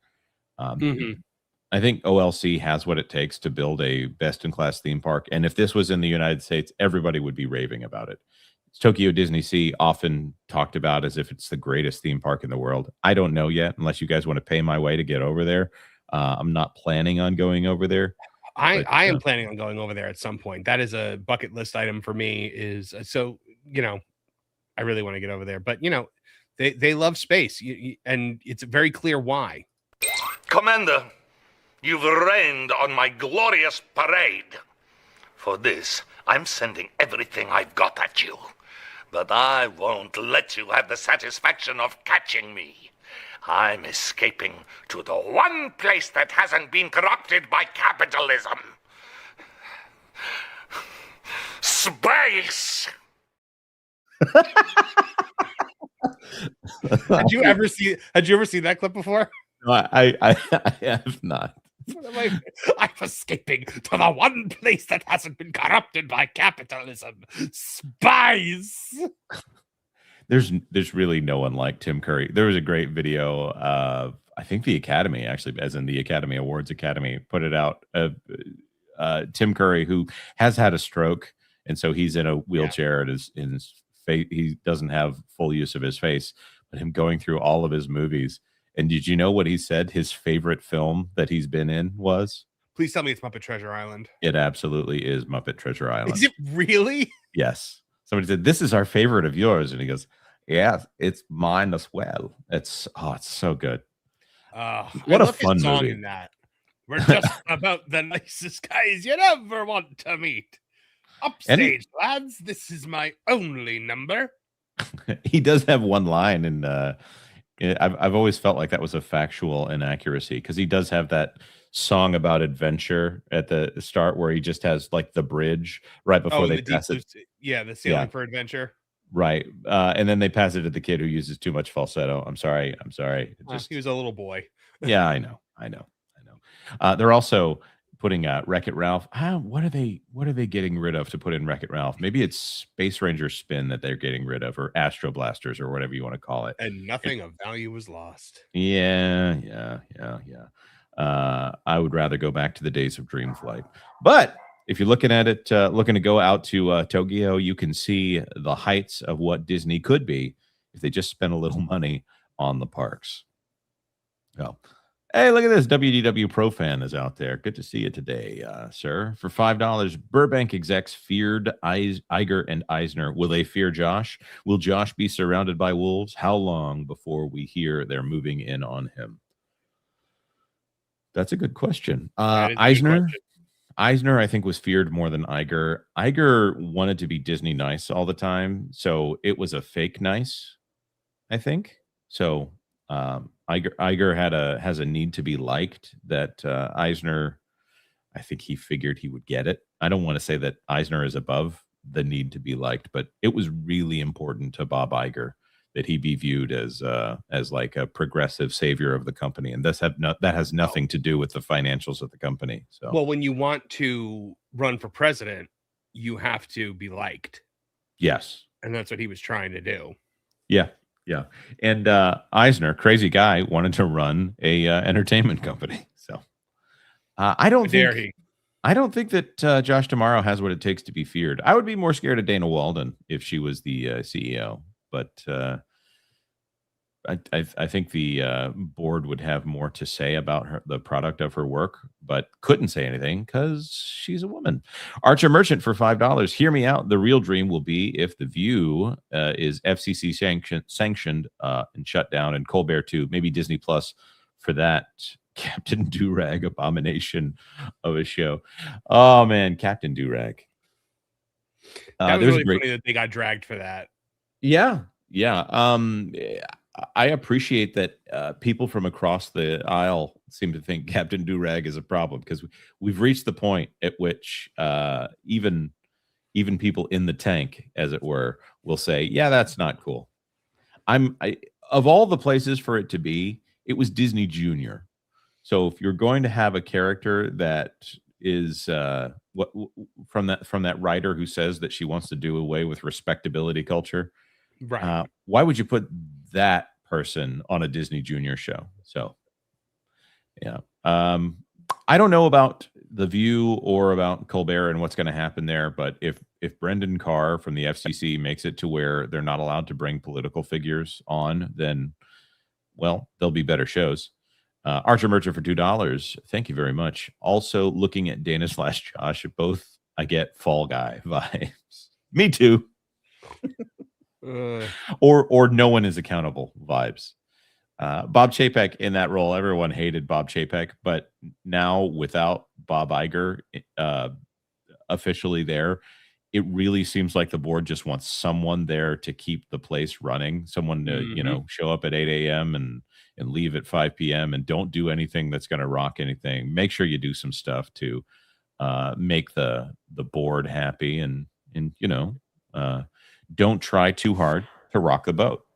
A: I think OLC has what it takes to build a best-in-class theme park. And if this was in the United States, everybody would be raving about it. It's Tokyo Disney Sea, often talked about as if it's the greatest theme park in the world. I don't know yet, unless you guys want to pay my way to get over there. I'm not planning on going over there.
B: I am planning on going over there at some point. That is a bucket list item for me. I really want to get over there. But, they love space. And it's very clear why.
G: Commander, you've rained on my glorious parade. For this, I'm sending everything I've got at you. But I won't let you have the satisfaction of catching me. I'm escaping to the one place that hasn't been corrupted by capitalism. Space!
B: Had you ever seen that clip before?
A: No, I have not.
B: I'm escaping to the one place that hasn't been corrupted by capitalism. Spies.
A: There's really no one like Tim Curry. There was a great video of, I think the Academy, actually, as in the Academy Awards Academy, put it out of Tim Curry, who has had a stroke, and so he's in a wheelchair and in his face. He doesn't have full use of his face, but him going through all of his movies. And did you know what he said his favorite film that he's been in was?
B: Please tell me it's Muppet Treasure Island.
A: It absolutely is Muppet Treasure Island.
B: Is it really?
A: Yes. Somebody said, "This is our favorite of yours." And he goes, "Yeah, it's mine as well." It's so good. What a fun
B: song
A: movie.
B: in that. We're just about the nicest guys you'd ever want to meet. Upstage, lads. This is my only number.
A: He does have one line, and I've always felt like that was a factual inaccuracy because he does have that song about adventure at the start where he just has like the bridge right before they pass it.
B: The Sailing for Adventure.
A: Right. And then they pass it to the kid who uses too much falsetto. I'm sorry. It just
B: He was a little boy.
A: yeah, I know. They're also putting Wreck-It Ralph. What are they getting rid of to put in Wreck-It Ralph? Maybe it's Space Ranger Spin that they're getting rid of, or Astro Blasters, or whatever you want to call it.
B: And nothing of value was lost.
A: Yeah. I would rather go back to the days of Dream Flight. But if you're looking at it, looking to go out to Tokyo, you can see the heights of what Disney could be if they just spent a little money on the parks. Oh, hey, look at this. WDW Pro Fan is out there. Good to see you today, sir. For $5, Burbank execs feared Iger and Eisner. Will they fear Josh? Will Josh be surrounded by wolves? How long before we hear they're moving in on him? That's a good question.
B: That is a good
A: Eisner,
B: question.
A: Eisner, I think, was feared more than Iger. Iger wanted to be Disney nice all the time, so it was a fake nice, I think. So Iger has a need to be liked that Eisner, I think he figured he would get it. I don't want to say that Eisner is above the need to be liked, but it was really important to Bob Iger that he be viewed as like a progressive savior of the company, and that has nothing to do with the financials of the company. So,
B: Well, when you want to run for president, you have to be liked,
A: yes,
B: and that's what he was trying to do.
A: yeah. And Eisner, crazy guy, wanted to run a entertainment company. So, I don't think that Josh Tomorrow has what it takes to be feared. I would be more scared of Dana Walden if she was the CEO. But I think the board would have more to say about the product of her work, but couldn't say anything because she's a woman. Archer Merchant for $5. Hear me out. The real dream will be if The View is FCC sanctioned and shut down, and Colbert too. Maybe Disney Plus for that Captain Durag abomination of a show. Oh man, Captain Durag.
B: That was really funny that they got dragged for that.
A: Yeah. I appreciate that people from across the aisle seem to think Captain Durag is a problem, because we've reached the point at which even people in the tank, as it were, will say, "Yeah, that's not cool." Of all the places for it to be, it was Disney Junior. So if you're going to have a character that is from that writer who says that she wants to do away with respectability culture,
B: Right.
A: why would you put that person on a Disney Junior show? So, yeah. I don't know about The View or about Colbert and what's going to happen there, but if Brendan Carr from the FCC makes it to where they're not allowed to bring political figures on, then, well, there'll be better shows. Archer Merchant for $2. Thank you very much. Also, looking at Dana / Josh, both I get Fall Guy vibes. Me too. Or no one is accountable vibes. Bob Chapek in that role, everyone hated Bob Chapek, but now without Bob Iger officially there, it really seems like the board just wants someone there to keep the place running, someone to show up at 8 a.m. and leave at 5 p.m. and don't do anything that's going to rock anything. Make sure you do some stuff to make the board happy, and don't try too hard to rock the boat.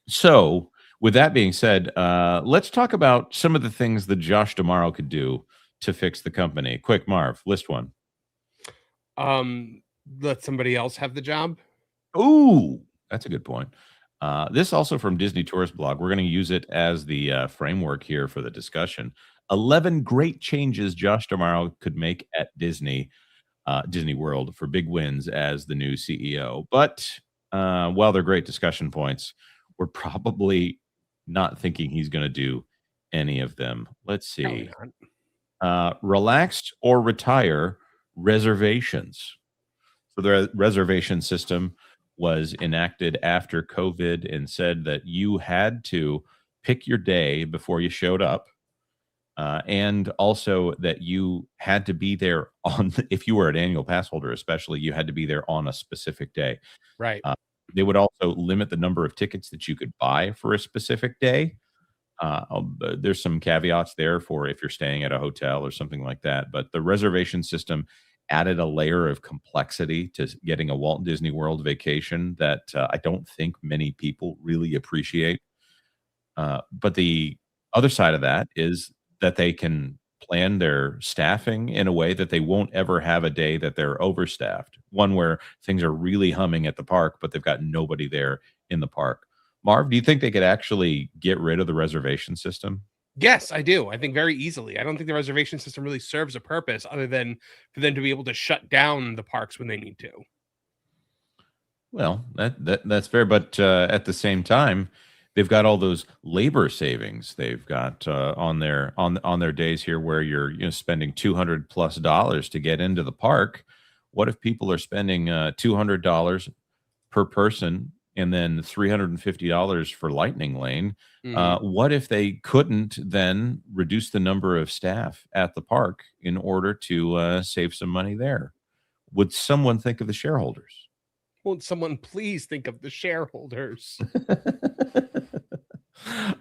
A: So, with that being said, let's talk about some of the things that Josh Tomorrow could do to fix the company. Quick, Marv, list one.
B: Let somebody else have the job.
A: Ooh, that's a good point. This also from Disney Tourist Blog. We're going to use it as the framework here for the discussion. 11 great changes Josh Tomorrow could make at Disney World for big wins as the new CEO. But while they're great discussion points, we're probably not thinking he's going to do any of them. Let's see. Relaxed or retire reservations. So the reservation system was enacted after COVID and said that you had to pick your day before you showed up. And also that you had to be there if you were an annual pass holder, especially, you had to be there on a specific day.
B: Right.
A: They would also limit the number of tickets that you could buy for a specific day. There's some caveats there for if you're staying at a hotel or something like that. But the reservation system added a layer of complexity to getting a Walt Disney World vacation that I don't think many people really appreciate. But the other side of that is that they can plan their staffing in a way that they won't ever have a day that they're overstaffed. One where things are really humming at the park, but they've got nobody there in the park. Marv, do you think they could actually get rid of the reservation system?
B: Yes, I do. I think very easily. I don't think the reservation system really serves a purpose other than for them to be able to shut down the parks when they need to.
A: Well, that's fair, but at the same time, they've got all those labor savings. They've got on their days here where you're spending $200+ to get into the park. What if people are spending $200 per person and then $350 for Lightning Lane? What if they couldn't then reduce the number of staff at the park in order to save some money there? Would someone think of the shareholders?
B: Won't someone please think of the shareholders?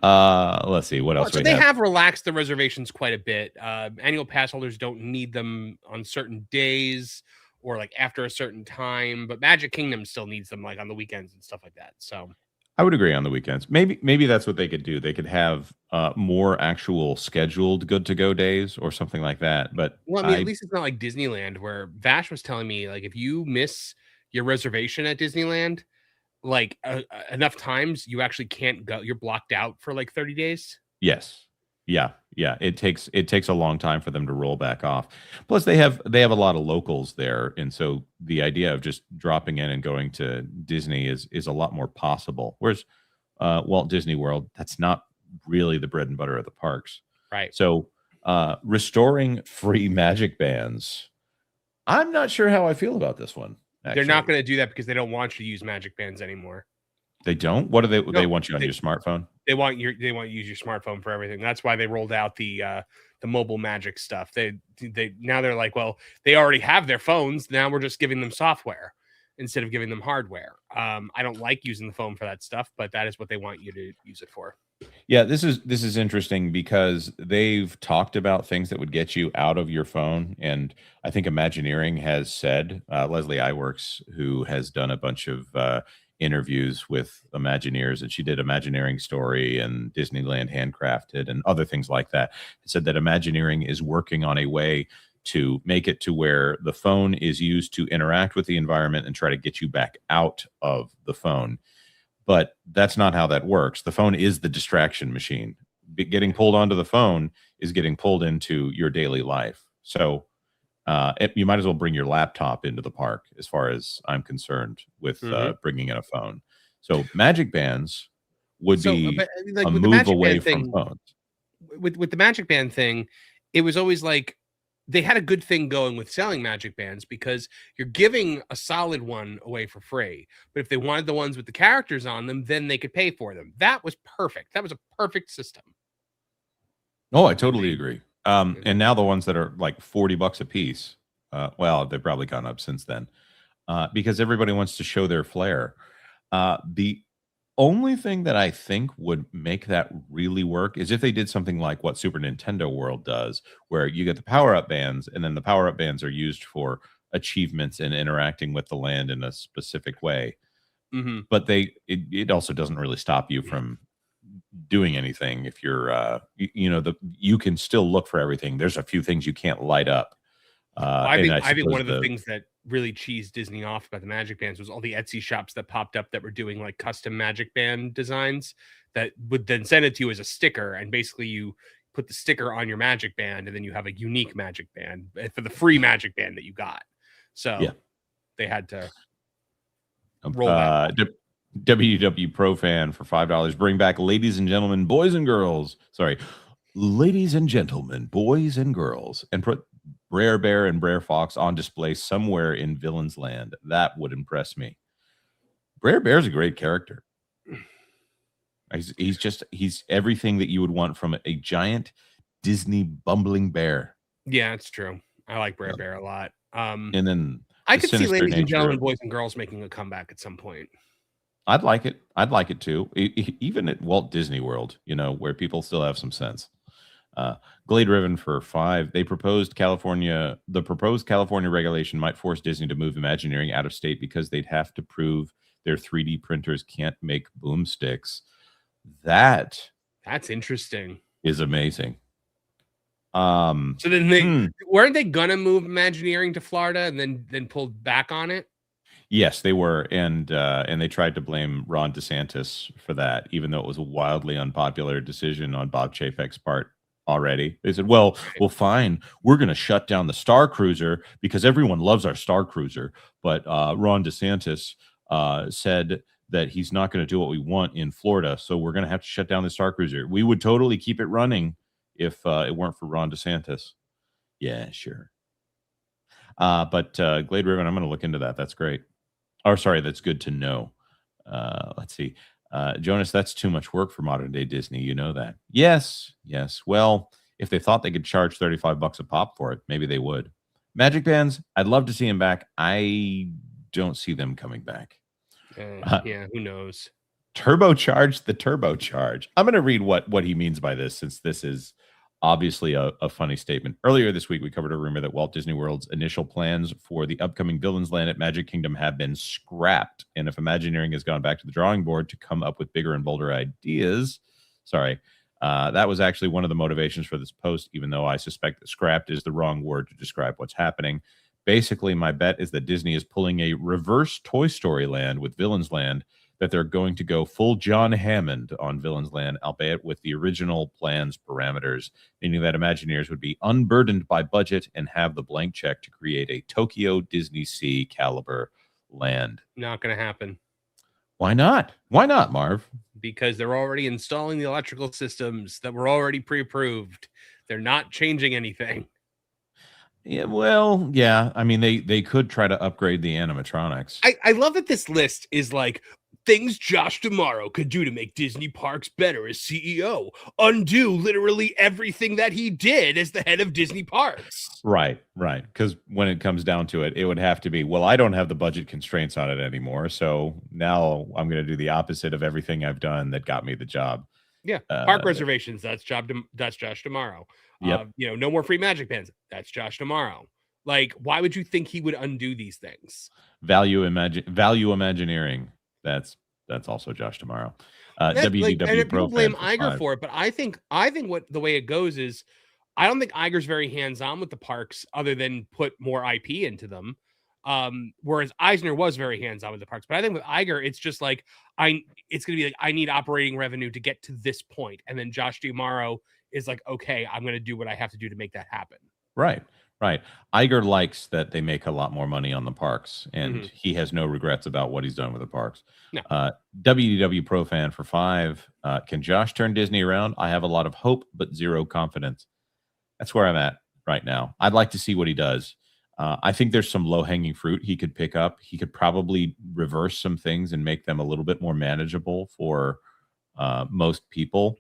A: Let's see what else
B: So
A: we
B: they
A: have.
B: have relaxed the reservations quite a bit. Annual pass holders don't need them on certain days or like after a certain time, but Magic Kingdom still needs them like on the weekends and stuff like that. So
A: I would agree on the weekends. Maybe that's what they could do. They could have more actual scheduled good to go days or something like that. But
B: well, I mean, at least it's not like Disneyland where Vash was telling me like if you miss your reservation at Disneyland, like enough times, you actually can't go. You're blocked out for like 30 days.
A: yes, yeah. It takes a long time for them to roll back off. Plus, they have a lot of locals there, and so the idea of just dropping in and going to Disney is a lot more possible. Whereas Walt Disney World, that's not really the bread and butter of the parks.
B: Right.
A: So restoring free magic bands, I'm not sure how I feel about this one.
B: They're not
A: Actually.
B: going to do that because they don't want you to use magic bands anymore.
A: They don't. What do they?
B: No,
A: they want you on your smartphone.
B: They want you to use your smartphone for everything. That's why they rolled out the mobile magic stuff. They now they're like, well, they already have their phones. Now we're just giving them software instead of giving them hardware. I don't like using the phone for that stuff, but that is what they want you to use it for.
A: Yeah, this is interesting because they've talked about things that would get you out of your phone, and I think Imagineering has said Leslie Iwerks, who has done a bunch of interviews with Imagineers, and she did Imagineering Story and Disneyland Handcrafted and other things like that, said that Imagineering is working on a way to make it to where the phone is used to interact with the environment and try to get you back out of the phone. But that's not how that works. The phone is the distraction machine. Getting pulled onto the phone is getting pulled into your daily life. So you might as well bring your laptop into the park, as far as I'm concerned, with bringing in a phone. So magic bands would be
B: like,
A: a
B: with the
A: move
B: Magic
A: away
B: Band
A: from
B: thing,
A: phones.
B: With the Magic Band thing, it was always like they had a good thing going with selling magic bands because you're giving a solid one away for free. But if they wanted the ones with the characters on them, then they could pay for them. That was perfect. That was a perfect system.
A: Oh, I totally agree. And now the ones that are like $40 a piece, well, they've probably gone up since then, because everybody wants to show their flair. The only thing that I think would make that really work is if they did something like what Super Nintendo World does, where you get the power-up bands, and then the power-up bands are used for achievements and interacting with the land in a specific way. But it also doesn't really stop you from doing anything if you're you can still look for everything. There's a few things you can't light up.
B: I think one of the things that really cheesed Disney off about the magic bands was all the Etsy shops that popped up that were doing like custom magic band designs that would then send it to you as a sticker, and basically you put the sticker on your magic band and then you have a unique magic band for the free magic band that you got. So they had to roll that.
A: WDW Pro Fan for $5. Bring back ladies and gentlemen, boys and girls. Sorry, ladies and gentlemen, boys and girls, and put Brer Bear and Brer Fox on display somewhere in Villain's Land. That would impress me. Brer Bear's a great character. He's everything that you would want from a giant Disney bumbling bear.
B: Yeah, it's true. I like Brer Bear a lot.
A: And then
B: I could see ladies and gentlemen, boys and girls making a comeback at some point.
A: I'd like it. I'd like it too. Even at Walt Disney World, where people still have some sense. Glade Riven for 5. The proposed California regulation might force Disney to move Imagineering out of state because they'd have to prove their 3D printers can't make boomsticks. That's
B: interesting.
A: Is amazing.
B: So then weren't they gonna move Imagineering to Florida and then pulled back on it?
A: Yes, they were, and they tried to blame Ron DeSantis for that, even though it was a wildly unpopular decision on Bob Chapek's part already. They said, well, fine, we're going to shut down the Star Cruiser because everyone loves our Star Cruiser, but Ron DeSantis said that he's not going to do what we want in Florida, so we're going to have to shut down the Star Cruiser. We would totally keep it running if it weren't for Ron DeSantis. Yeah, sure. But Glade Riven, I'm going to look into that. That's great. Oh, sorry, that's good to know. Let's see. Jonas, that's too much work for modern day Disney. You know that. Yes. Well, if they thought they could charge $35 a pop for it, maybe they would. Magic Bands, I'd love to see them back. I don't see them coming back.
B: Yeah, who knows?
A: Turbocharge the turbocharge. I'm going to read what he means by this, since this is obviously a funny statement. Earlier this week, we covered a rumor that Walt Disney World's initial plans for the upcoming Villains Land at Magic Kingdom have been scrapped. And if Imagineering has gone back to the drawing board to come up with bigger and bolder ideas, that was actually one of the motivations for this post, even though I suspect that scrapped is the wrong word to describe what's happening. Basically, my bet is that Disney is pulling a reverse Toy Story Land with Villains Land, that they're going to go full John Hammond on Villains Land, albeit with the original plan's parameters, meaning that Imagineers would be unburdened by budget and have the blank check to create a Tokyo Disney Sea caliber land.
B: Not going to happen.
A: Why not? Why not, Marv?
B: Because they're already installing the electrical systems that were already pre-approved. They're not changing anything.
A: Yeah, well, yeah. I mean, they could try to upgrade the animatronics.
B: I love that this list is like things Josh D'Amaro could do to make Disney parks better as CEO. Undo literally everything that he did as the head of Disney parks.
A: Right. Because when it comes down to it, it would have to be, well, I don't have the budget constraints on it anymore, so now I'm going to do the opposite of everything I've done that got me the job.
B: Yeah, park reservations. That's Josh D'Amaro.
A: Yep.
B: No more free Magic Bands. That's Josh D'Amaro. Like, why would you think he would undo these things?
A: Value Imagineering. That's also Josh D'Amaro. WDW
B: Pro blame Iger for it, but I think what the way it goes is, I don't think Iger's very hands-on with the parks, other than put more IP into them. Whereas Eisner was very hands-on with the parks, but I think with Iger, it's just like it's going to be like, I need operating revenue to get to this point, and then Josh D'Amaro is like, okay, I'm going to do what I have to do to make that happen.
A: Right. Iger likes that they make a lot more money on the parks, and he has no regrets about what he's done with the parks.
B: No.
A: WDW Pro Fan for 5. Can Josh turn Disney around? I have a lot of hope, but zero confidence. That's where I'm at right now. I'd like to see what he does. I think there's some low-hanging fruit he could pick up. He could probably reverse some things and make them a little bit more manageable for most people.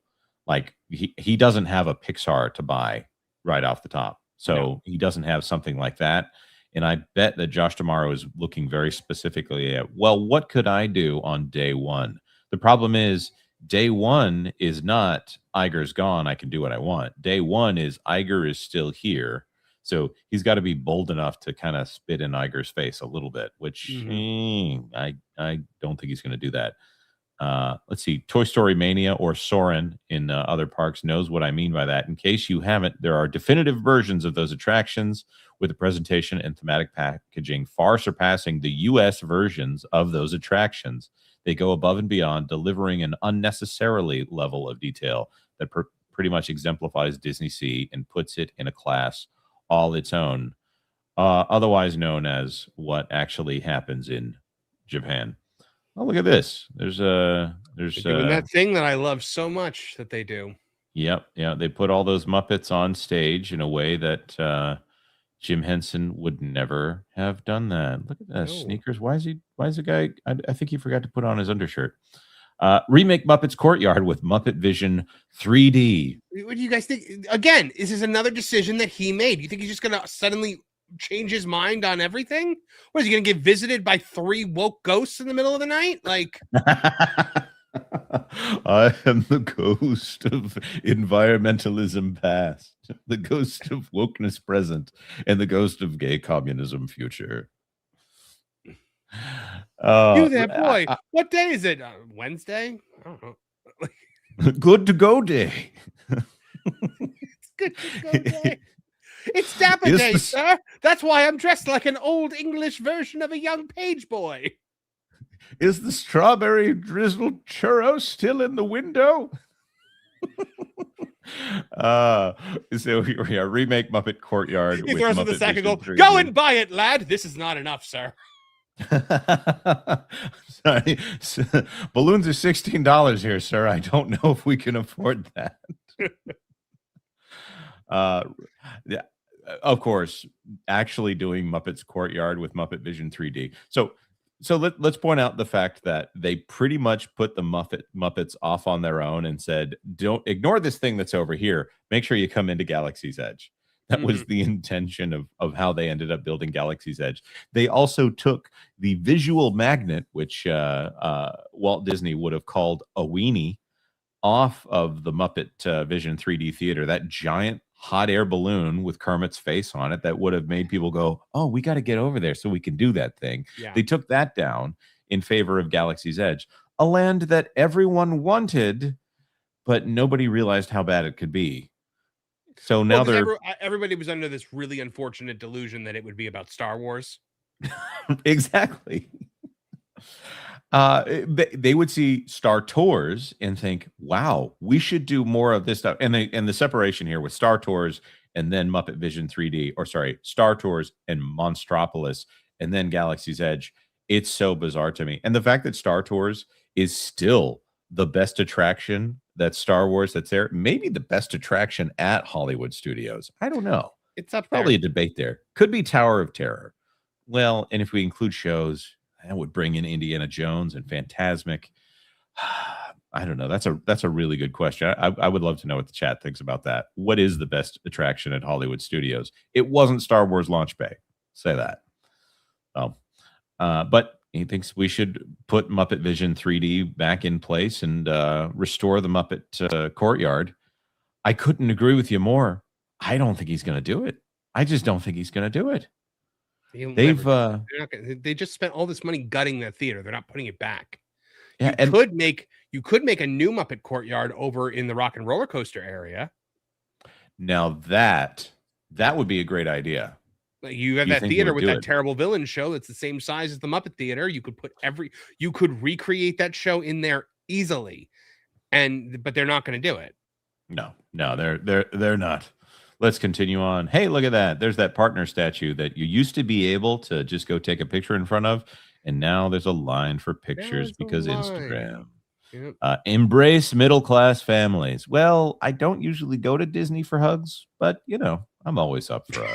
A: Like, he doesn't have a Pixar to buy right off the top. So he doesn't have something like that. And I bet that Josh D'Amaro is looking very specifically at, well, what could I do on day one? The problem is, day one is not Iger's gone, I can do what I want. Day one is Iger is still here. So he's got to be bold enough to kind of spit in Iger's face a little bit, which I don't think he's going to do that. Let's see, Toy Story Mania or Soarin' in other parks knows what I mean by that. In case you haven't, there are definitive versions of those attractions with a presentation and thematic packaging far surpassing the U.S. versions of those attractions. They go above and beyond, delivering an unnecessarily level of detail that pretty much exemplifies Disney Sea and puts it in a class all its own, otherwise known as what actually happens in Japan. Oh, look at this. There's doing
B: that thing that I love so much that they do.
A: Yep. Yeah. They put all those Muppets on stage in a way that Jim Henson would never have done that. Look at that. Sneakers. Why is the guy? I think he forgot to put on his undershirt. Remake Muppets Courtyard with Muppet Vision 3D.
B: What do you guys think? Again, this is another decision that he made. You think he's just going to suddenly change his mind on everything? What is he going to get visited by 3 woke ghosts in the middle of the night? Like,
A: I am the ghost of environmentalism past, the ghost of wokeness present, and the ghost of gay communism future.
B: You there, boy. What day is it? Wednesday? I don't know.
A: Good to go day.
B: It's good to go day. It's Dapper
A: Is
B: Day,
A: this-
B: sir. That's why I'm dressed like an old English version of a young page boy.
A: Is the strawberry drizzled churro still in the window? So here we are, remake Muppet Courtyard.
B: He
A: with
B: throws in the
A: Muppet
B: sack and go,
A: Vision 3D.
B: go and buy it, lad. This is not enough, sir.
A: Sorry. Balloons are $16 here, sir. I don't know if we can afford that. Yeah, of course, actually doing Muppets Courtyard with Muppet Vision 3D. So let's point out the fact that they pretty much put the Muppets off on their own and said, don't ignore this thing that's over here. Make sure you come into Galaxy's Edge. That was the intention of how they ended up building Galaxy's Edge. They also took the visual magnet, which Walt Disney would have called a weenie, off of the Muppet Vision 3D theater, that giant hot air balloon with Kermit's face on it that would have made people go, oh, we got to get over there so we can do that thing.
B: Yeah.
A: They took that down in favor of Galaxy's Edge, a land that everyone wanted, but nobody realized how bad it could be. So now
B: everybody was under this really unfortunate delusion that it would be about Star Wars.
A: Exactly. They would see Star Tours and think, wow, we should do more of this stuff. And the separation here with Star Tours and then Muppet Vision 3D, or sorry, Star Tours and Monstropolis and then Galaxy's Edge, it's so bizarre to me. And the fact that Star Tours is still the best attraction that Star Wars that's there, maybe the best attraction at Hollywood Studios. I don't know.
B: It's up
A: Probably
B: there.
A: a debate there. Could be Tower of Terror. Well, and if we include shows, that would bring in Indiana Jones and Fantasmic. I don't know. That's a really good question. I would love to know what the chat thinks about that. What is the best attraction at Hollywood Studios? It wasn't Star Wars Launch Bay. Say that. But he thinks we should put Muppet Vision 3D back in place and restore the Muppet Courtyard. I couldn't agree with you more. I don't think he's going to do it. I just don't think he's going to do it.
B: They just spent all this money gutting that theater. They're not putting it back.
A: Yeah,
B: You could make a new Muppet Courtyard over in the Rock and Roller Coaster area.
A: Now that would be a great idea.
B: Like you have
A: You
B: that
A: think he
B: theater
A: would
B: with
A: do
B: that
A: it?
B: terrible villain show that's the same size as the Muppet Theater. You could recreate that show in there easily, but they're not going to do it.
A: No, they're not. Let's continue on. Hey, look at that. There's that partner statue that you used to be able to just go take a picture in front of. And now there's a line for pictures because Instagram.
B: Yep.
A: Embrace middle-class families. Well, I don't usually go to Disney for hugs, but I'm always up for a...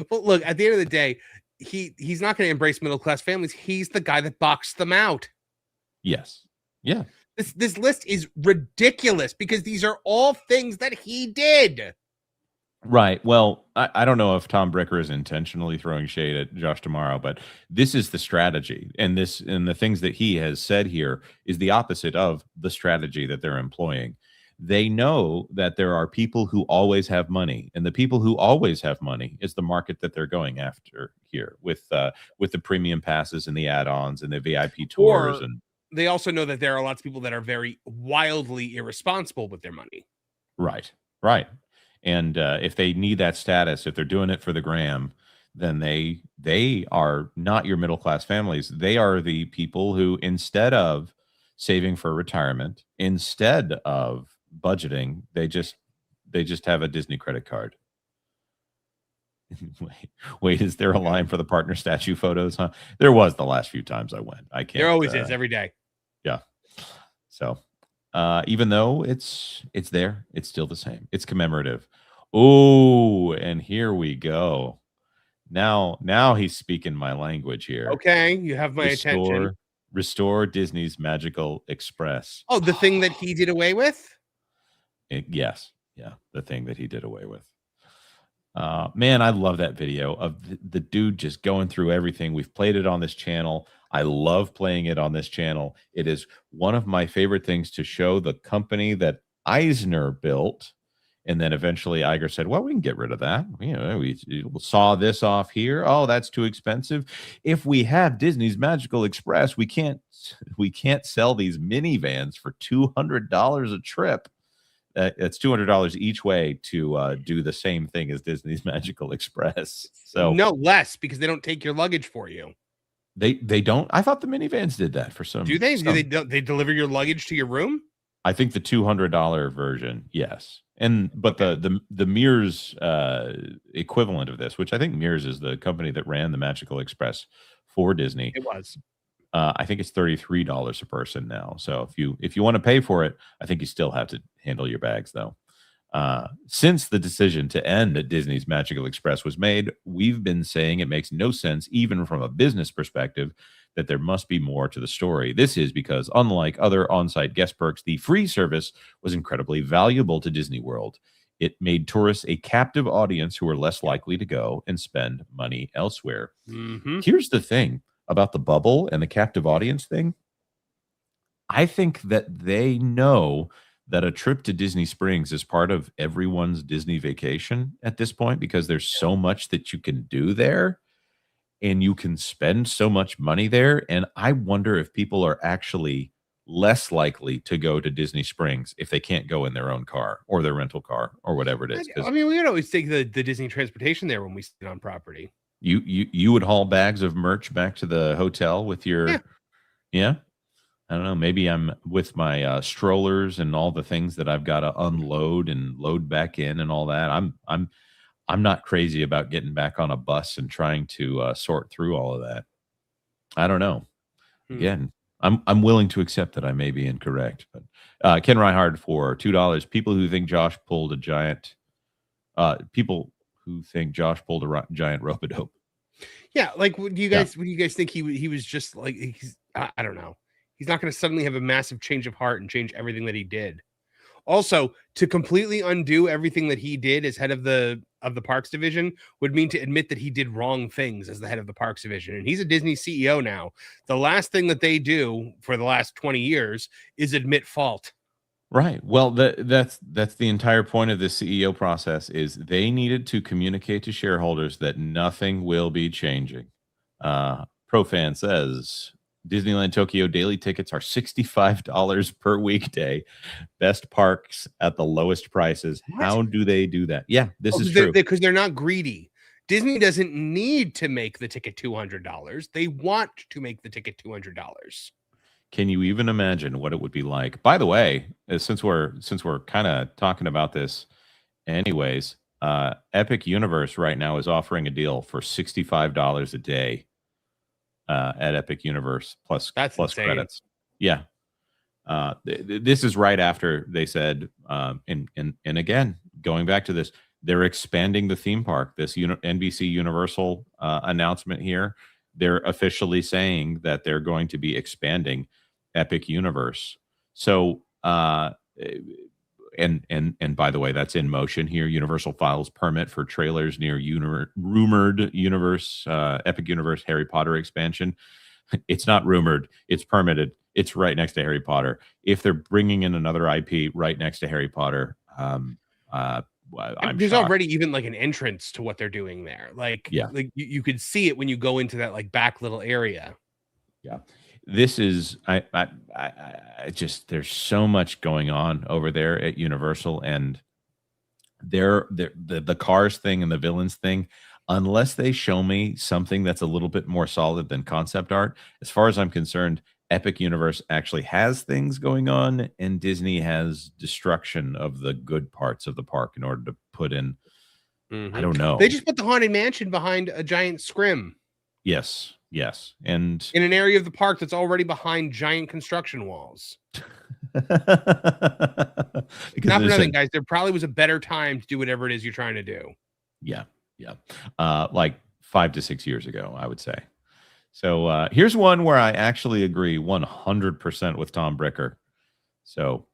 B: Well, look, at the end of the day, he's not going to embrace middle-class families. He's the guy that boxed them out.
A: Yes. Yeah.
B: This list is ridiculous because these are all things that he did.
A: Right. Well, I don't know if Tom Bricker is intentionally throwing shade at Josh Tomorrow, but this is the strategy. And the things that he has said here is the opposite of the strategy that they're employing. They know that there are people who always have money, and the people who always have money is the market that they're going after here with the premium passes and the add-ons and the VIP tours. And
B: they also know that there are lots of people that are very wildly irresponsible with their money.
A: Right. And if they need that status, if they're doing it for the gram, then they are not your middle class families. They are the people who, instead of saving for retirement, instead of budgeting, they just have a Disney credit card. Wait, is there a line for the partner statue photos? Huh? There was the last few times I went. I can't.
B: There always is every day.
A: Yeah. So. Even though it's there, it's still the same. It's commemorative. Oh, and here we go. Now he's speaking my language here.
B: Okay, you have my attention.
A: Restore Disney's Magical Express.
B: Oh, the thing that he did away with?
A: Yes. Yeah, the thing that he did away with. Man, I love that video of the dude just going through everything. We've played it on this channel. I love playing it on this channel. It is one of my favorite things to show the company that Eisner built. And then eventually Iger said, well, we can get rid of that. We saw this off here. Oh, that's too expensive. If we have Disney's Magical Express, we can't sell these minivans for $200 a trip. It's $200 each way to do the same thing as Disney's Magical Express. So
B: no less, because they don't take your luggage for you.
A: They don't. I thought the minivans did that for some.
B: Do they? They deliver your luggage to your room?
A: I think the $200 version, yes. But the Mears equivalent of this, which I think Mears is the company that ran the Magical Express for Disney.
B: It was.
A: I think it's $33 a person now. So if you want to pay for it, I think you still have to handle your bags though. Since the decision to end at Disney's Magical Express was made, we've been saying it makes no sense, even from a business perspective, that there must be more to the story. This is because, unlike other on-site guest perks, the free service was incredibly valuable to Disney World. It made tourists a captive audience who were less likely to go and spend money elsewhere.
B: Mm-hmm.
A: Here's the thing about the bubble and the captive audience thing. I think that they know that a trip to Disney Springs is part of everyone's Disney vacation at this point, because there's so much that you can do there and you can spend so much money there. And I wonder if people are actually less likely to go to Disney Springs if they can't go in their own car or their rental car or whatever it is.
B: I mean, we could always take the Disney transportation there when we sit on property.
A: You would haul bags of merch back to the hotel with your yeah. I don't know. Maybe I'm with my strollers and all the things that I've got to unload and load back in and all that. I'm not crazy about getting back on a bus and trying to sort through all of that. I don't know. Again, I'm willing to accept that I may be incorrect. But Ken Reinhardt for $2. People who think Josh pulled a giant rope-a-dope.
B: Yeah, like what do you guys think he was just like I don't know. He's not going to suddenly have a massive change of heart and change everything that he did. Also, to completely undo everything that he did as head of the parks division would mean to admit that he did wrong things as the head of the parks division. And he's a Disney CEO now. The last thing that they do for the last 20 years is admit fault.
A: Right. Well, that's the entire point of the CEO process, is they needed to communicate to shareholders that nothing will be changing. ProFan says Disneyland Tokyo daily tickets are $65 per weekday. Best parks at the lowest prices.
B: What?
A: How do they do that? Yeah, this is true.
B: Because they're not greedy. Disney doesn't need to make the ticket $200. They want to make the ticket $200.
A: Can you even imagine what it would be like? By the way, since we're kind of talking about this anyways, Epic Universe right now is offering a deal for $65 a day at Epic Universe plus
B: insane.
A: credits. Yeah. This is right after they said, and again, going back to this, they're expanding the theme park. This NBC Universal announcement here, they're officially saying that they're going to be expanding Epic Universe. So, and by the way, that's in motion here. Universal files permit for trailers near rumored Epic Universe Harry Potter expansion. It's not rumored. It's permitted. It's right next to Harry Potter. If they're bringing in another IP right next to Harry Potter,
B: there's already even like an entrance to what they're doing there. Like you could see it when you go into that like back little area.
A: Yeah. This is I just there's so much going on over there at Universal, and the Cars thing and the Villains thing, unless they show me something that's a little bit more solid than concept art, as far as I'm concerned, Epic Universe actually has things going on, and Disney has destruction of the good parts of the park in order to put in. I don't know.
B: They just put the Haunted Mansion behind a giant scrim.
A: Yes. And
B: in an area of the park that's already behind giant construction walls. Not for nothing, guys. There probably was a better time to do whatever it is you're trying to do.
A: Yeah. Like 5 to 6 years ago, I would say. So here's one where I actually agree 100% with Tom Bricker. So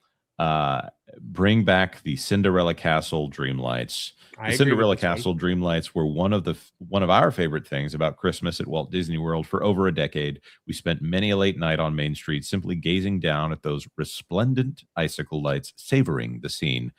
A: Bring back the Cinderella Castle Dreamlights. The Cinderella Castle Dreamlights were one of our favorite things about Christmas at Walt Disney World for over a decade. We spent many a late night on Main Street simply gazing down at those resplendent icicle lights, savoring the scene.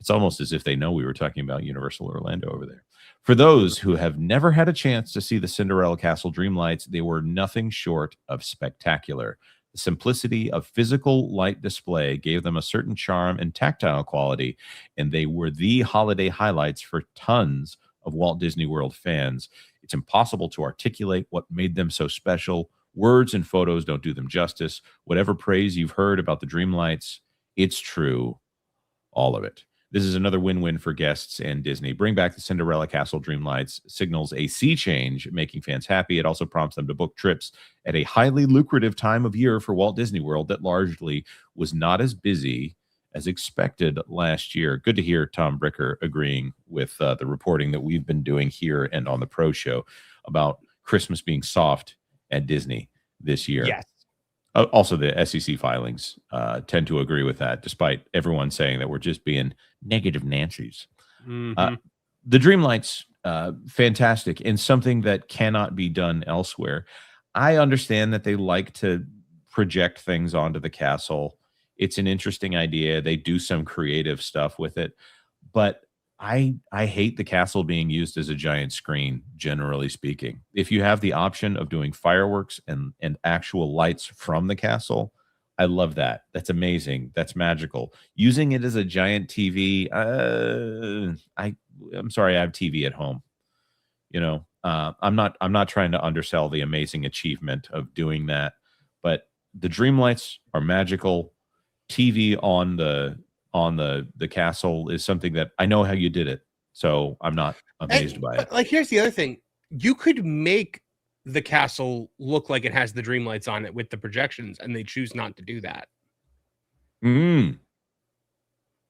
A: It's almost as if they know we were talking about Universal Orlando over there. For those who have never had a chance to see the Cinderella Castle Dreamlights, they were nothing short of spectacular. The simplicity of physical light display gave them a certain charm and tactile quality, and they were the holiday highlights for tons of Walt Disney World fans. It's impossible to articulate what made them so special. Words and photos don't do them justice. Whatever praise you've heard about the Dreamlights, it's true. All of it. This is another win-win for guests and Disney. Bring back the Cinderella Castle Dreamlights signals a sea change, making fans happy. It also prompts them to book trips at a highly lucrative time of year for Walt Disney World that largely was not as busy as expected last year. Good to hear Tom Bricker agreeing with the reporting that we've been doing here and on the Pro Show about Christmas being soft at Disney this year.
B: Yes.
A: Also, the SEC filings tend to agree with that, despite everyone saying that we're just being negative Nancy's.
B: Mm-hmm.
A: The Dreamlights, fantastic, and something that cannot be done elsewhere. I understand that they like to project things onto the castle. It's an interesting idea. They do some creative stuff with it, but I hate the castle being used as a giant screen, generally speaking. If you have the option of doing fireworks and actual lights from the castle, I love that. That's amazing. That's magical. Using it as a giant TV, I'm sorry, I have TV at home. You know, I'm not trying to undersell the amazing achievement of doing that, but the Dreamlights are magical. TV on the castle is something that I know how you did it, so I'm not amazed by it.
B: Like, here's the other thing: you could make the castle look like it has the Dreamlights on it with the projections, and they choose not to do that. The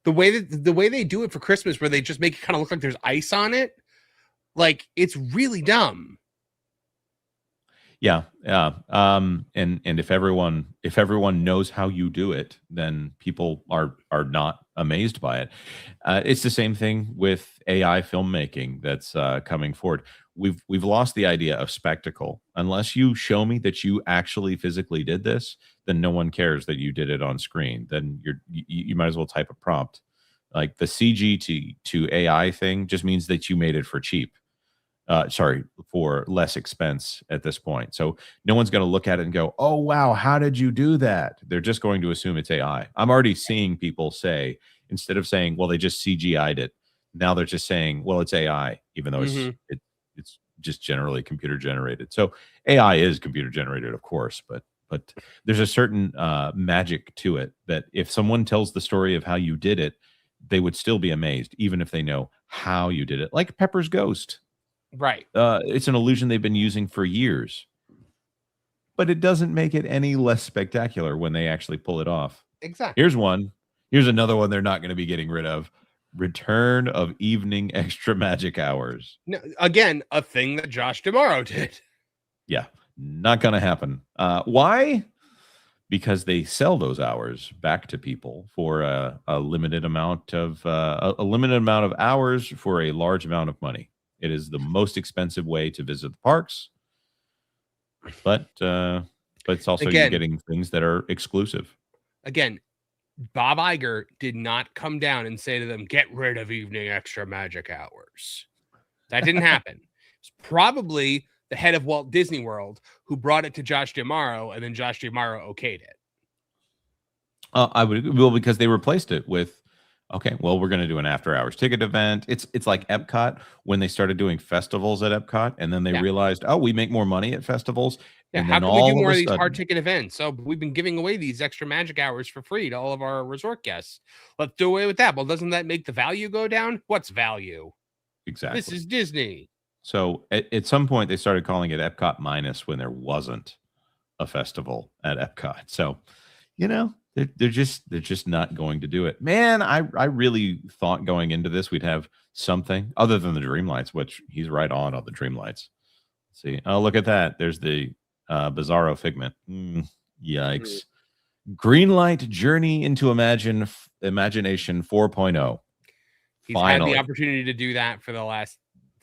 B: way they do it for Christmas, where they just make it kind of look like there's ice on it, like, it's really dumb.
A: Yeah. And if everyone knows how you do it, then people are not amazed by it. It's the same thing with AI filmmaking that's coming forward. We've lost the idea of spectacle. Unless you show me that you actually physically did this, then no one cares that you did it on screen. Then you might as well type a prompt. Like, the CG to AI thing just means that you made it for cheap. For less expense at this point. So no one's going to look at it and go, oh, wow, how did you do that? They're just going to assume it's AI. I'm already seeing people say, instead of saying, well, they just CGI'd it, now they're just saying, well, it's AI, even though it's just generally computer generated. So AI is computer generated, of course, but there's a certain magic to it that if someone tells the story of how you did it, they would still be amazed, even if they know how you did it. Like Pepper's Ghost.
B: Right.
A: It's an illusion they've been using for years, but it doesn't make it any less spectacular when they actually pull it off.
B: Exactly.
A: Here's another one they're not going to be getting rid of: return of evening extra magic hours.
B: No, again, a thing that Josh D'Amaro did.
A: Yeah, not going to happen. Why? Because they sell those hours back to people for a limited amount of hours for a large amount of money. It is the most expensive way to visit the parks, but it's also, you're getting things that are exclusive.
B: Again, Bob Iger did not come down and say to them, get rid of evening extra magic hours. That didn't happen. It's probably the head of Walt Disney World who brought it to Josh D'Amaro, and then Josh D'Amaro okayed it.
A: Because they replaced it with, okay, well, we're going to do an after-hours ticket event. It's like Epcot when they started doing festivals at Epcot, and then they realized, oh, we make more money at festivals.
B: Yeah,
A: and
B: how
A: then
B: can we do more of these
A: sudden,
B: hard ticket events? So we've been giving away these extra magic hours for free to all of our resort guests. Let's do away with that. Well, doesn't that make the value go down? What's value?
A: Exactly.
B: This is Disney.
A: So at some point, they started calling it Epcot Minus when there wasn't a festival at Epcot. So, they're just not going to do it. Man, I really thought going into this we'd have something other than the Dreamlights, which he's right on the Dreamlights. See, oh, look at that. There's the Bizarro Figment. Yikes. Greenlight Journey into Imagination 4.0.
B: He's had
A: Finally.
B: the opportunity to do that for the last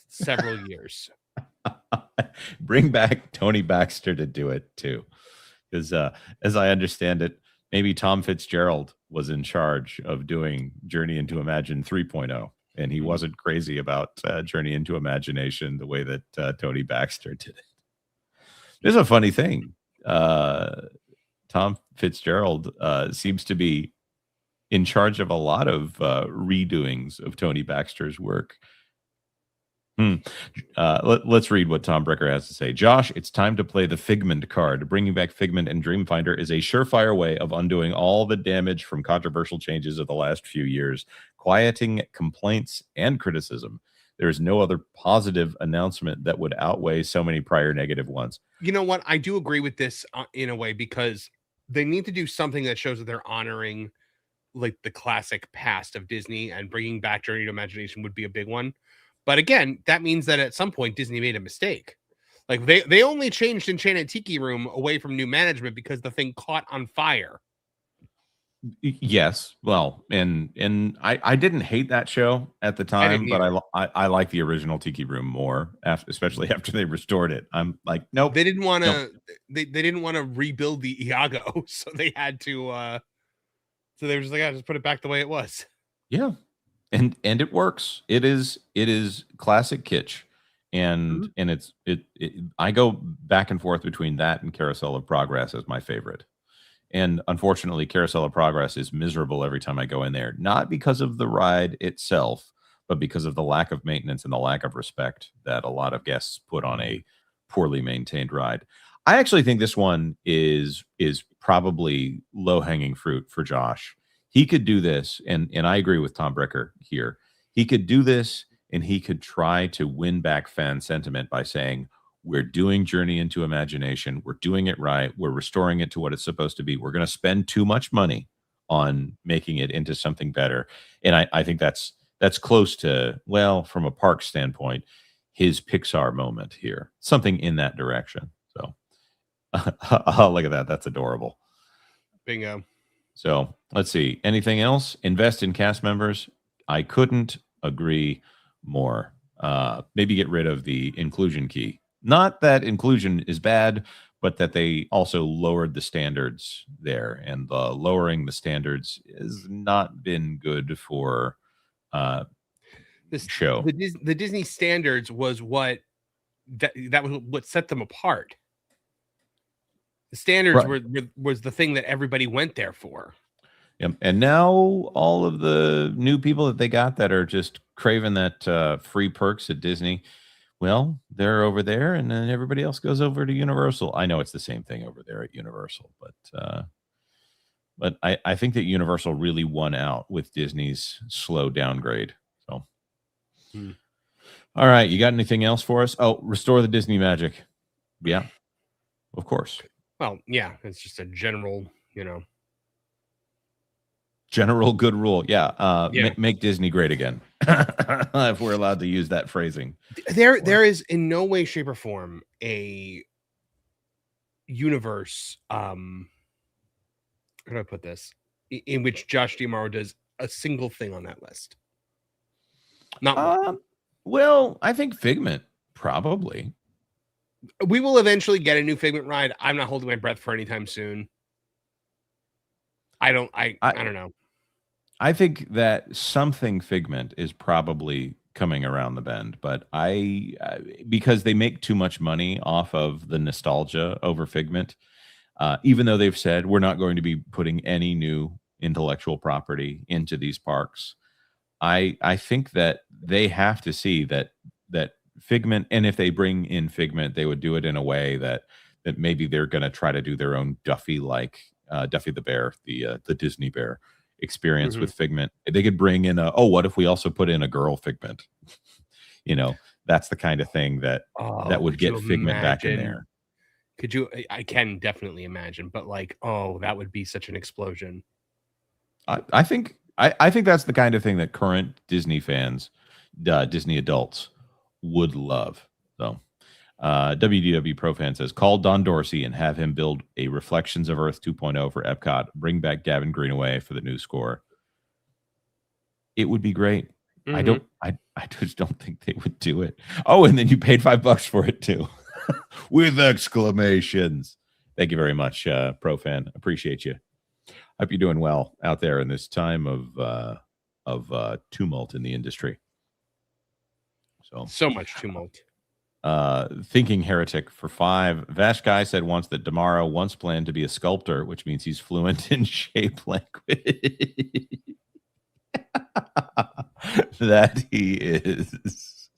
B: several years.
A: Bring back Tony Baxter to do it too, because as I understand it, maybe Tom Fitzgerald was in charge of doing Journey into Imagine 3.0, and he wasn't crazy about Journey into Imagination the way that Tony Baxter did it. There's a funny thing. Tom Fitzgerald seems to be in charge of a lot of redoings of Tony Baxter's work. Let's read what Tom Bricker has to say. Josh, it's time to play the Figment card. Bringing back Figment and Dreamfinder is a surefire way of undoing all the damage from controversial changes of the last few years, quieting complaints and criticism. There is no other positive announcement that would outweigh so many prior negative ones.
B: You know what? I do agree with this in a way, because they need to do something that shows that they're honoring like the classic past of Disney, and bringing back Journey to Imagination would be a big one. But again, that means that at some point Disney made a mistake. Like they only changed Enchanted Tiki Room away from new management because the thing caught on fire.
A: Yes, well, and I didn't hate that show at the time, but I like the original Tiki Room more, especially after they restored it. I'm like, nope.
B: They didn't want to.
A: Nope.
B: They didn't want to rebuild the Iago, so they had to. So they were just like, just put it back the way it was.
A: Yeah, and it works. It is classic kitsch, and and I go back and forth between that and Carousel of Progress as my favorite. And unfortunately, Carousel of Progress is miserable every time I go in there, not because of the ride itself, but because of the lack of maintenance and the lack of respect that a lot of guests put on a poorly maintained ride. I actually think this one is probably low-hanging fruit for Josh. He could do this, and I agree with Tom Bricker here. He could do this, and he could try to win back fan sentiment by saying, we're doing Journey into Imagination. We're doing it right. We're restoring it to what it's supposed to be. We're going to spend too much money on making it into something better. And I think that's close to, well, from a park standpoint, his Pixar moment here, something in that direction. So oh, look at that. That's adorable.
B: Bingo.
A: So let's see. Anything else? Invest in cast members. I couldn't agree more. Maybe get rid of the inclusion key. Not that inclusion is bad, but that they also lowered the standards there, and lowering the standards has not been good for this show.
B: The Disney standards was what that was what set them apart. The standards was the thing that everybody went there for.
A: Yep. And now all of the new people that they got that are just craving that free perks at Disney, well, they're over there, and then everybody else goes over to Universal. I know it's the same thing over there at Universal, but I think that Universal really won out with Disney's slow downgrade. So, All right, you got anything else for us? Oh, restore the Disney magic. Yeah, of course.
B: Well, yeah, it's just a general,
A: general good rule. Yeah. Make Disney great again. If we're allowed to use that phrasing.
B: There is in no way, shape, or form a universe, how do I put this, in which Josh D'Amaro does a single thing on that list. Not one.
A: Well, I think Figment, probably.
B: We will eventually get a new Figment ride. I'm not holding my breath for anytime soon. I don't know.
A: I think that something Figment is probably coming around the bend, but because they make too much money off of the nostalgia over Figment, even though they've said we're not going to be putting any new intellectual property into these parks, I think that they have to see that Figment, and if they bring in Figment, they would do it in a way that maybe they're going to try to do their own Duffy the Bear, the Disney Bear experience with Figment. They could bring in what if we also put in a girl Figment? That's the kind of thing that would get Figment back in there.
B: Could you? I can definitely imagine, but that would be such an explosion.
A: I think that's the kind of thing that current Disney fans, Disney adults, would love. So WDW Pro Fan says, call Don Dorsey and have him build a Reflections of Earth 2.0 for Epcot. Bring back Gavin Greenaway for the new score. It would be great.
B: Mhm.
A: I just don't think they would do it. Oh, and then you paid $5 for it too. With exclamations. Thank you very much, Pro Fan. Appreciate you. Hope you're doing well out there in this time of tumult in the industry.
B: So much tumult.
A: Thinking Heretic for 5. Vash Guy said once that Damaro once planned to be a sculptor, which means he's fluent in shape language. That he is.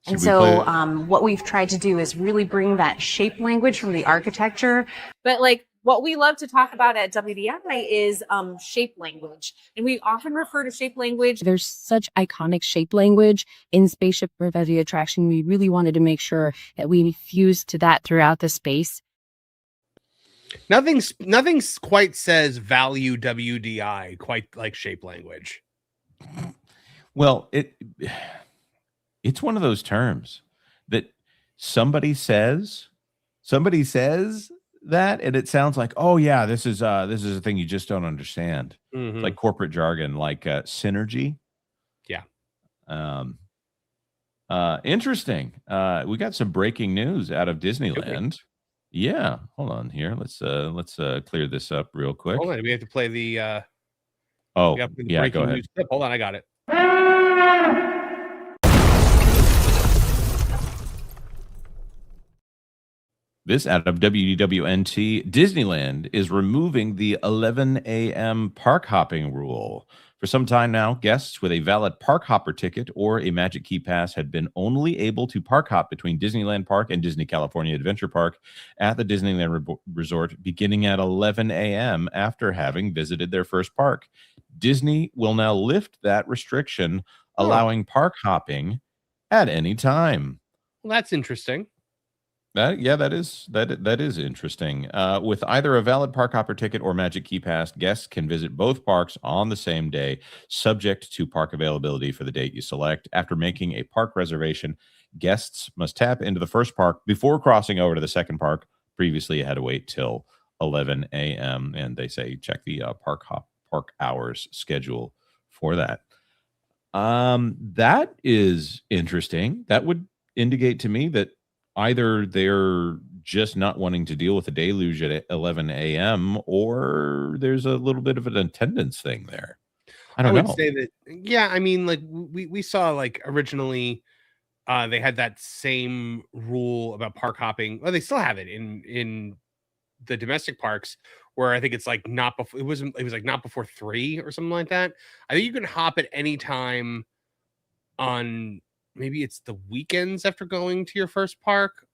H: And so what we've tried to do is really bring that shape language from the architecture. But like what we love to talk about at WDI is shape language. And we often refer to shape language. There's such iconic shape language in Spaceship Reveille Attraction. We really wanted to make sure that we fused to that throughout the space.
B: Nothing's quite says value WDI quite like shape language.
A: Well, it's one of those terms that somebody says that, and it sounds like, oh yeah, this is a thing you just don't understand.
B: Mhm.
A: Like corporate jargon, like synergy.
B: Yeah.
A: Interesting. We got some breaking news out of Disneyland. Yeah, hold on here. Let's clear this up real quick.
B: Hold on, we have to play the
A: Oh,
B: we have to play the
A: yeah,
B: breaking
A: go ahead.
B: news clip. Hold on, I got it.
A: This out of WDWNT. Disneyland is removing the 11 a.m. park hopping rule. For some time now, guests with a valid park hopper ticket or a Magic Key Pass had been only able to park hop between Disneyland Park and Disney California Adventure Park at the Disneyland Resort beginning at 11 a.m. after having visited their first park. Disney will now lift that restriction, allowing park hopping at any time.
B: Well, that's interesting.
A: That is interesting. With either a valid park hopper ticket or Magic Key Pass, guests can visit both parks on the same day, subject to park availability for the date you select. After making a park reservation, guests must tap into the first park before crossing over to the second park. Previously, you had to wait till 11 a.m. and they say check the park hours schedule for that. That is interesting. That would indicate to me that either they're just not wanting to deal with the deluge at 11 a.m. or there's a little bit of an attendance thing there. I would
B: say that, yeah, I mean, like we saw like originally they had that same rule about park hopping. Well, they still have it in the domestic parks where I think it's like not before it was like not before 3 or something like that. I think you can hop at any time on maybe it's the weekends after going to your first park,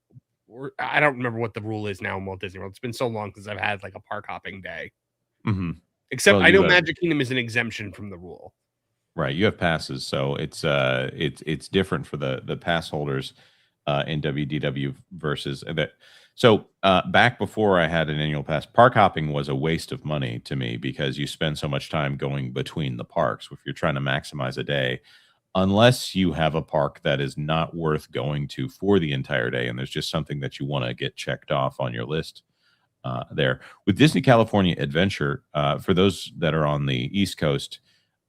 B: or I don't remember what the rule is now in Walt Disney World. It's been so long since I've had like a park hopping day.
A: Mm-hmm.
B: Except I know Magic Kingdom is an exemption from the rule.
A: Right, you have passes, so it's different for the pass holders in WDW versus that. So back before I had an annual pass, park hopping was a waste of money to me because you spend so much time going between the parks. If you're trying to maximize a day, unless you have a park that is not worth going to for the entire day, and there's just something that you want to get checked off on your list there. With Disney California Adventure, for those that are on the East Coast,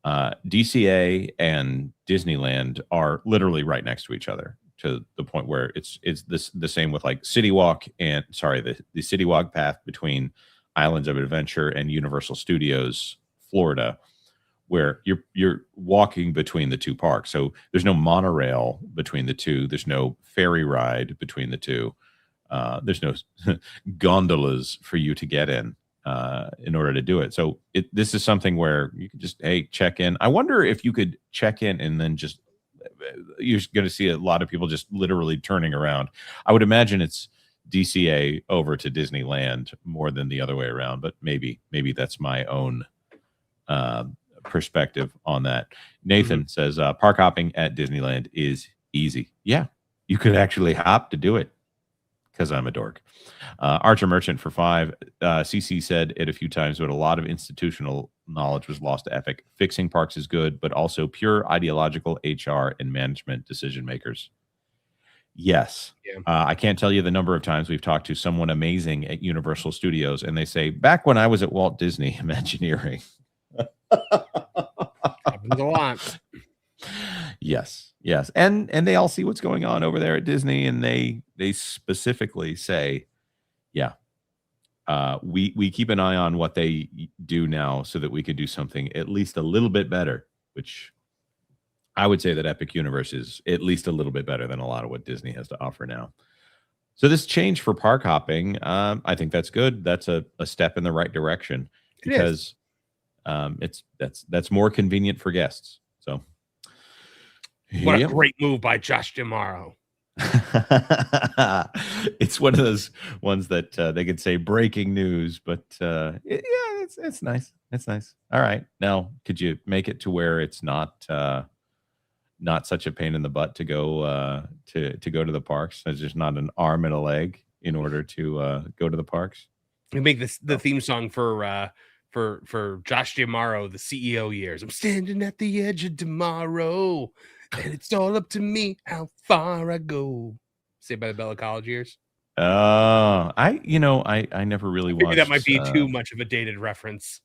A: DCA and Disneyland are literally right next to each other to the point where it's the same with like City Walk and the City Walk path between Islands of Adventure and Universal Studios Florida, where you're walking between the two parks. So there's no monorail between the two. There's no ferry ride between the two. There's no gondolas for you to get in order to do it. So this is something where you can just, hey, check in. I wonder if you could check in and then just, you're going to see a lot of people just literally turning around. I would imagine it's DCA over to Disneyland more than the other way around, but maybe that's my own perspective on that. Nathan says park hopping at Disneyland is easy. Yeah, you could actually hop to do it because I'm a dork. Archer Merchant for 5. CC said it a few times, but a lot of institutional knowledge was lost to Epic. Fixing parks is good, but also pure ideological HR and management decision makers. Yes.
B: Yeah.
A: I can't tell you the number of times we've talked to someone amazing at Universal Studios, and they say, back when I was at Walt Disney Imagineering.
B: Happens a lot.
A: Yes. And they all see what's going on over there at Disney, and they specifically say, yeah, we keep an eye on what they do now so that we can do something at least a little bit better, which I would say that Epic Universe is at least a little bit better than a lot of what Disney has to offer now. So this change for park hopping, I think that's good. That's a step in the right direction because that's more convenient for guests. So
B: what
A: yep.
B: a great move by Josh D'Amaro.
A: It's one of those ones that they could say breaking news, but it's nice. It's nice. All right. Now, could you make it to where it's not such a pain in the butt to go to go to the parks? There's just not an arm and a leg in order to go to the parks.
B: We make this the theme song for Josh D'Amaro, the CEO years. I'm standing at the edge of tomorrow, and it's all up to me how far I go. Saved by the Bell of College Years.
A: I never really watched.
B: That might be too much of a dated reference.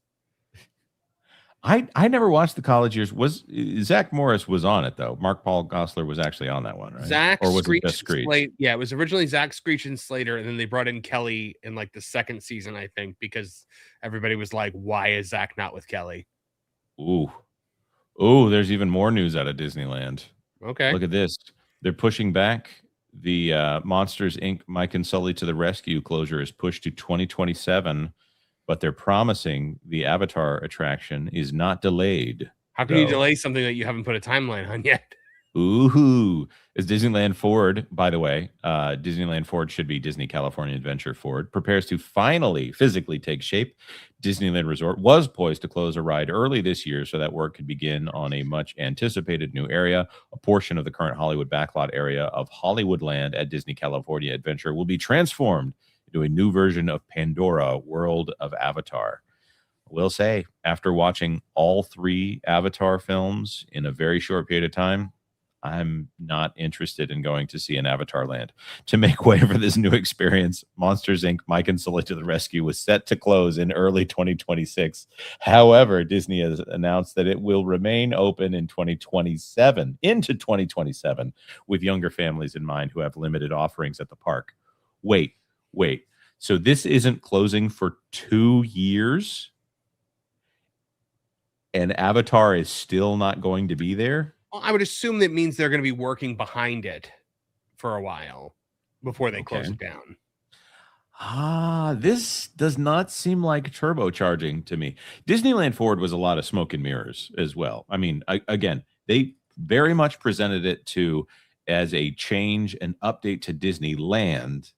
A: I never watched the College Years. Was Zach Morris was on it though? Mark Paul Gosselaar was actually on that one, right?
B: Zach
A: or was
B: Screech,
A: it just Screech?
B: Yeah, it was originally Zach Screech and Slater, and then they brought in Kelly in like the second season, I think, because everybody was like, "Why is Zach not with Kelly?"
A: Ooh, there's even more news out of Disneyland.
B: Okay,
A: look at this. They're pushing back the Monsters Inc. Mike and Sully to the Rescue closure is pushed to 2027. But they're promising the Avatar attraction is not delayed.
B: How can you delay something that you haven't put a timeline on yet?
A: Ooh, is Disneyland Forward, by the way, Disneyland Forward should be Disney California Adventure Forward, prepares to finally physically take shape. Disneyland Resort was poised to close a ride early this year so that work could begin on a much anticipated new area. A portion of the current Hollywood backlot area of Hollywoodland at Disney California Adventure will be transformed into a new version of Pandora World of Avatar. I will say, after watching all 3 Avatar films in a very short period of time, I'm not interested in going to see an Avatar land. To make way for this new experience, Monsters Inc. Mike and Sully to the Rescue was set to close in early 2026. However, Disney has announced that it will remain open in 2027, into 2027, with younger families in mind who have limited offerings at the park. Wait. So this isn't closing for 2 years? And Avatar is still not going to be there?
B: Well, I would assume that means they're going to be working behind it for a while before they close it down.
A: This does not seem like turbocharging to me. Disneyland Forward was a lot of smoke and mirrors as well. I mean, again, they very much presented it as a change and update to Disneyland.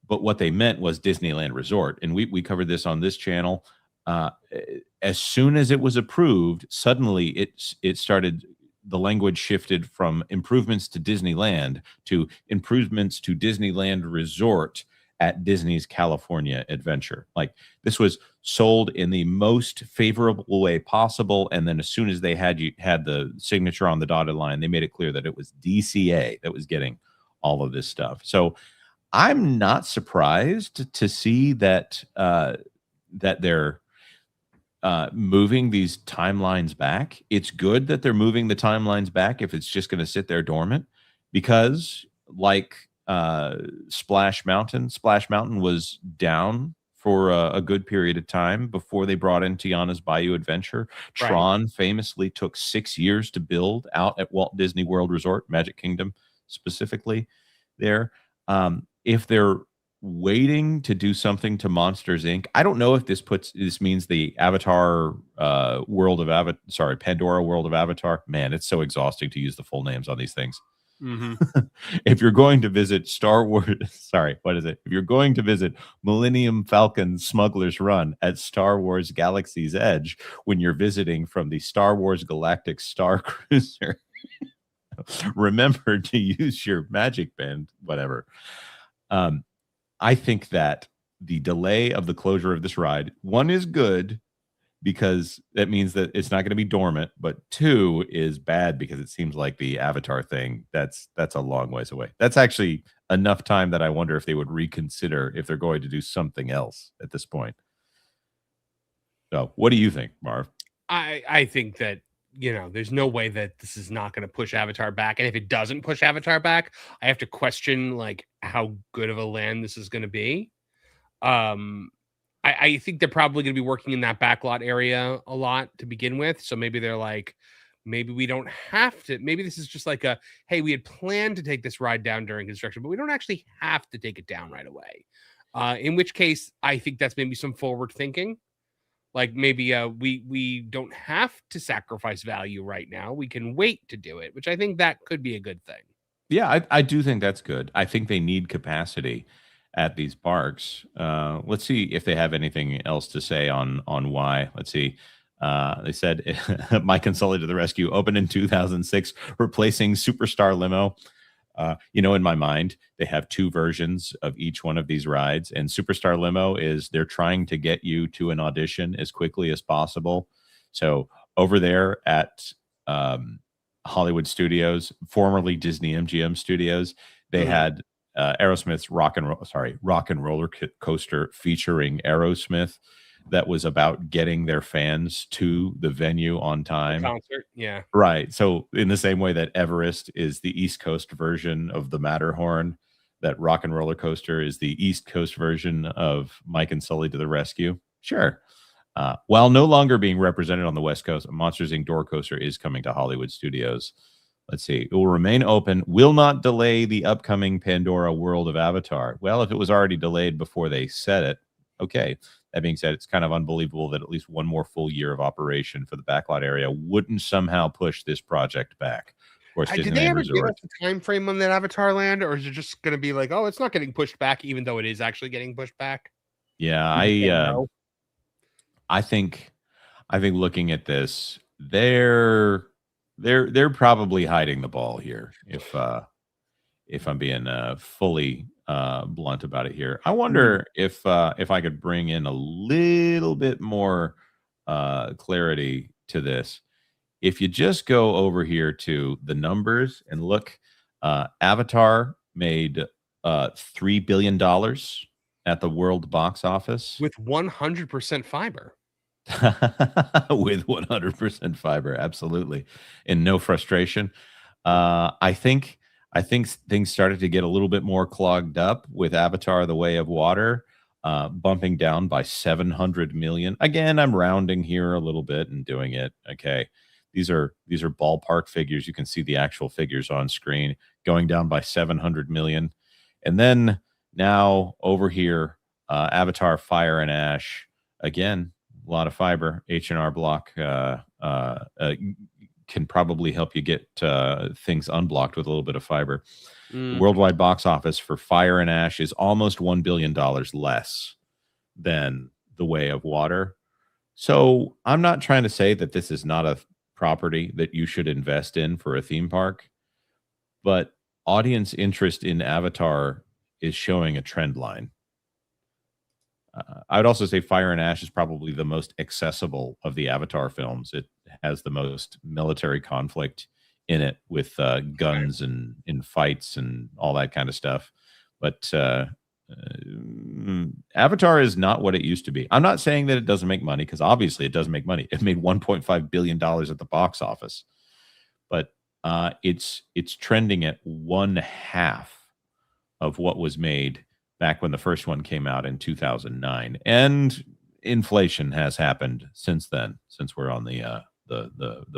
A: But what they meant was Disneyland Resort. And we covered this on this channel. As soon as it was approved, suddenly it started, the language shifted from improvements to Disneyland to improvements to Disneyland Resort at Disney's California Adventure. Like, this was sold in the most favorable way possible. And then as soon as they had the signature on the dotted line, they made it clear that it was DCA that was getting all of this stuff. So I'm not surprised to see that that they're moving these timelines back. It's good that they're moving the timelines back if it's just going to sit there dormant, because like Splash Mountain was down for a good period of time before they brought in Tiana's Bayou Adventure.
B: Right.
A: Tron famously took 6 years to build out at Walt Disney World Resort, Magic Kingdom specifically there. If they're waiting to do something to Monsters Inc., I don't know if this means the Avatar Pandora World of Avatar. Man, it's so exhausting to use the full names on these things.
B: Mm-hmm.
A: If you're going to visit If you're going to visit Millennium Falcon Smuggler's Run at Star Wars Galaxy's Edge when you're visiting from the Star Wars Galactic Star Cruiser, remember to use your magic band, whatever. I think that the delay of the closure of this ride, one, is good, because that means that it's not going to be dormant. But 2 is bad because it seems like the Avatar thing that's a long ways away. That's actually enough time that I wonder if they would reconsider if they're going to do something else at this point. So, what do you think, Marv?
B: I think that, there's no way that this is not going to push Avatar back. And if it doesn't push Avatar back, I have to question like how good of a land this is going to be. I think they're probably going to be working in that backlot area a lot to begin with. So maybe they're like, maybe we don't have to. Maybe this is just like hey, we had planned to take this ride down during construction, but we don't actually have to take it down right away. In which case, I think that's maybe some forward thinking. Like maybe we don't have to sacrifice value right now. We can wait to do it, which I think that could be a good thing.
A: Yeah, I do think that's good. I think they need capacity at these parks. Let's see if they have anything else to say on why. Let's see. They said Mike and Sully to the rescue opened in 2006, replacing Superstar Limo. In my mind, they have 2 versions of each one of these rides, and Superstar Limo is they're trying to get you to an audition as quickly as possible. So over there at Hollywood Studios, formerly Disney MGM Studios, they had Aerosmith's Rock and Roller Coaster featuring Aerosmith. That was about getting their fans to the venue on time.
B: Concert, yeah.
A: Right. So in the same way that Everest is the East Coast version of the Matterhorn, that Rock and Roller Coaster is the East Coast version of Mike and Sully to the rescue. Sure. While no longer being represented on the West Coast, a Monsters Inc. door coaster is coming to Hollywood Studios. Let's see. It will remain open, will not delay the upcoming Pandora World of Avatar. Well, if it was already delayed before they said it, okay. That being said, it's kind of unbelievable that at least one more full year of operation for the backlot area wouldn't somehow push this project back. Of course,
B: Did they ever give us a time frame on that Avatar land, or is it just going to be like, oh, it's not getting pushed back, even though it is actually getting pushed back?
A: Yeah, I think looking at this, they're probably hiding the ball here. If I'm being fully blunt about it here, I wonder if I could bring in a little bit more clarity to this. If you just go over here to the numbers and look, Avatar made $3 billion at the world box office
B: with 100% fiber.
A: With 100% fiber, absolutely, and no frustration. I think things started to get a little bit more clogged up with Avatar: The Way of Water, bumping down by 700 million. Again, I'm rounding here a little bit and doing it. Okay, these are ballpark figures. You can see the actual figures on screen, going down by 700 million, and then now over here, Avatar: Fire and Ash, again. A lot of fiber. H&R Block can probably help you get things unblocked with a little bit of fiber. The worldwide box office for Fire and Ash is almost $1 billion less than The Way of Water. So I'm not trying to say that this is not a property that you should invest in for a theme park, but audience interest in Avatar is showing a trend line. I would also say Fire and Ash is probably the most accessible of the Avatar films. It has the most military conflict in it with guns and in fights and all that kind of stuff. But Avatar is not what it used to be. I'm not saying that it doesn't make money, because obviously it does make money. It made $1.5 billion at the box office, but it's trending at 1/2 of what was made back when the first one came out in 2009, and inflation has happened since then. Since we're on the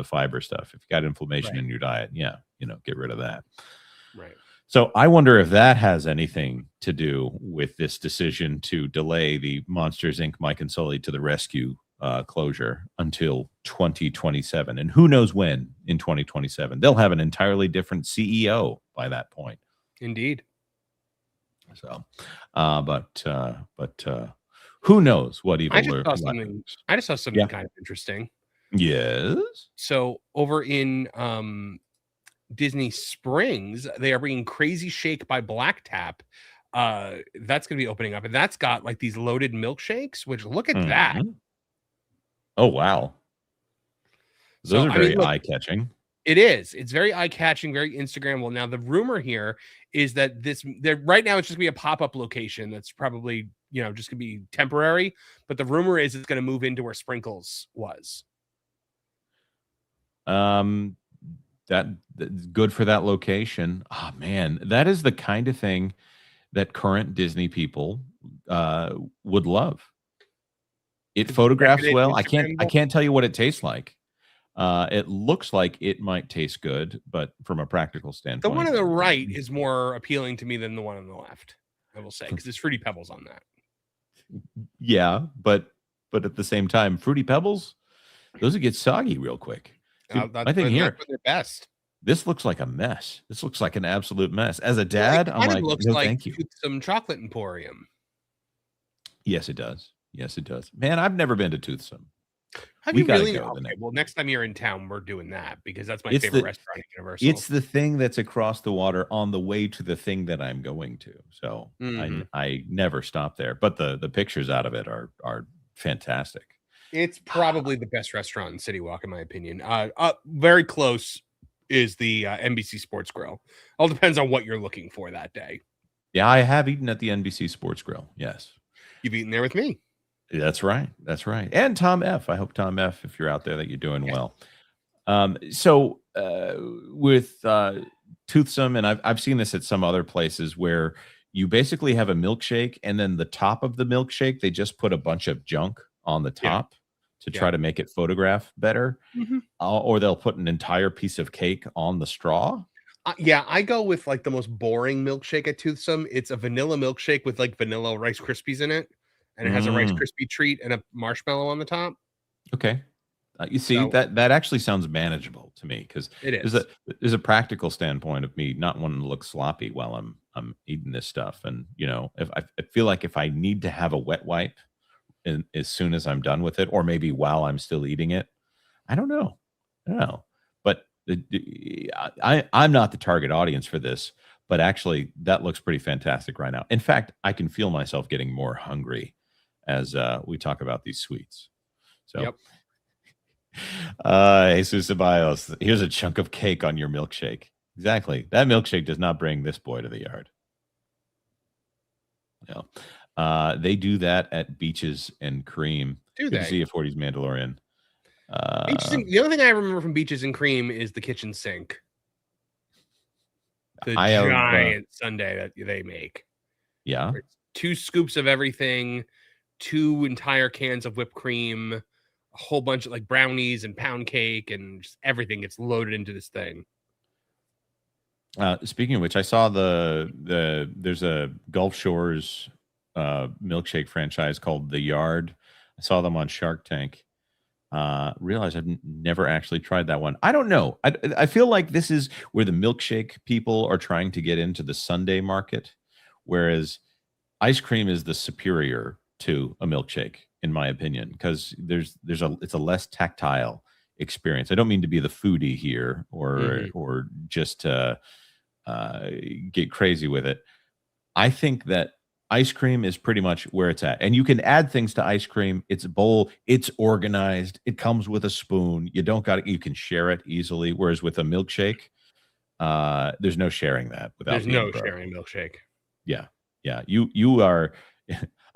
A: fiber stuff, if you got inflammation in your diet, get rid of that.
B: Right.
A: So I wonder if that has anything to do with this decision to delay the Monsters Inc. Mike and Sully to the Rescue closure until 2027, and who knows when in 2027 they'll have an entirely different CEO by that point.
B: Indeed.
A: So, but who knows what evil?
B: I just saw something kind of interesting.
A: Yes.
B: So over in Disney Springs, they are bringing Crazy Shake by Black Tap. That's going to be opening up, and that's got like these loaded milkshakes. Which look at that.
A: Oh wow, those
B: So
A: are
B: I mean,
A: very
B: look,
A: eye catching.
B: it is. It's very eye catching, very Instagrammable. Now the rumor here is that right now it's just gonna be a pop up location that's probably just gonna be temporary. But the rumor is it's gonna move into where Sprinkles was.
A: Um, that's good for that location. Oh man, that is the kind of thing that current Disney people would love. It
B: It's
A: photographs
B: decadent,
A: well. I
B: Instagrammable.
A: can't tell you what it tastes like. It looks like it might taste good, but from a practical
B: The one
A: standpoint,
B: on the right is more appealing to me than the one on the left. I will say because there's Fruity Pebbles on that.
A: yeah, but at the same time, Fruity Pebbles, those would get soggy real quick. See, my thing
B: That's
A: here,
B: when they're best.
A: this looks like a mess. This looks like an absolute mess. As a
B: Well,
A: dad,
B: it
A: I'm
B: kind of
A: like,
B: looks
A: no,
B: like
A: thank you.
B: some chocolate emporium.
A: Yes, it does. Yes, it does. Man, I've never been to Toothsome.
B: Have
A: We
B: you
A: gotta
B: really?
A: go the
B: Okay,
A: next
B: well, next time you're in town, we're doing that because that's my
A: It's
B: favorite
A: the
B: restaurant at Universal.
A: it's the thing that's across the water on the way to the thing that I'm going to. So
B: Mhm.
A: I never stop there. But the pictures out of it are fantastic.
B: It's probably the best restaurant in City Walk, in my opinion. Very close is the NBC Sports Grill. All depends on what you're looking for that day.
A: Yeah, I have eaten at the NBC Sports Grill. Yes.
B: You've eaten there with me.
A: That's right. That's right. And Tom F. I hope Tom F. if you're out there that you're doing
B: Yes.
A: well. So with Toothsome, and I've seen this at some other places where you basically have a milkshake, and then the top of the milkshake they just put a bunch of junk on the top to try to make it photograph better, or they'll put an entire piece of cake on the straw.
B: Yeah, I go with like the most boring milkshake at Toothsome. It's a vanilla milkshake with like vanilla Rice Krispies in it, and it has a Rice
A: Mm,
B: Krispie treat and a marshmallow on the top.
A: okay. You see,
B: So
A: that actually sounds manageable to me because
B: it
A: there's
B: is.
A: there's a practical standpoint of me not wanting to look sloppy while I'm eating this stuff, and if I feel like if I need to have a wet wipe as soon as I'm done with it, or maybe while I'm still eating it, I don't know, but I'm not the target audience for this, but actually that looks pretty fantastic right now. In fact, I can feel myself getting more hungry as we talk about these sweets. So.
B: Yep.
A: Jesus Ceballos, here's a chunk of cake on your milkshake. Exactly. That milkshake does not bring this boy to the yard. No. They do that at Beaches and Cream.
B: Do
A: Good to
B: they?
A: see you, 40s Mandalorian.
B: The only thing I remember from Beaches and Cream is the kitchen sink. The
A: I have,
B: giant sundae that they make.
A: yeah.
B: Where it's 2 scoops of everything, 2 entire cans of whipped cream, a whole bunch of like brownies and pound cake, and just everything gets loaded into this thing.
A: Speaking of which, I saw there's a Gulf Shores milkshake franchise called The Yard. I saw them on Shark Tank. Realized I've never actually tried that one. I don't know. I feel like this is where the milkshake people are trying to get into the sundae market, whereas ice cream is the superior to a milkshake, in my opinion, because it's a less tactile experience. I don't mean to be the foodie here or just get crazy with it. I think that ice cream is pretty much where it's at, and you can add things to ice cream. It's a bowl, it's organized, it comes with a spoon. You can share it easily. Whereas with a milkshake, there's no sharing that without.
B: There's no
A: broke.
B: sharing milkshake.
A: Yeah. You are,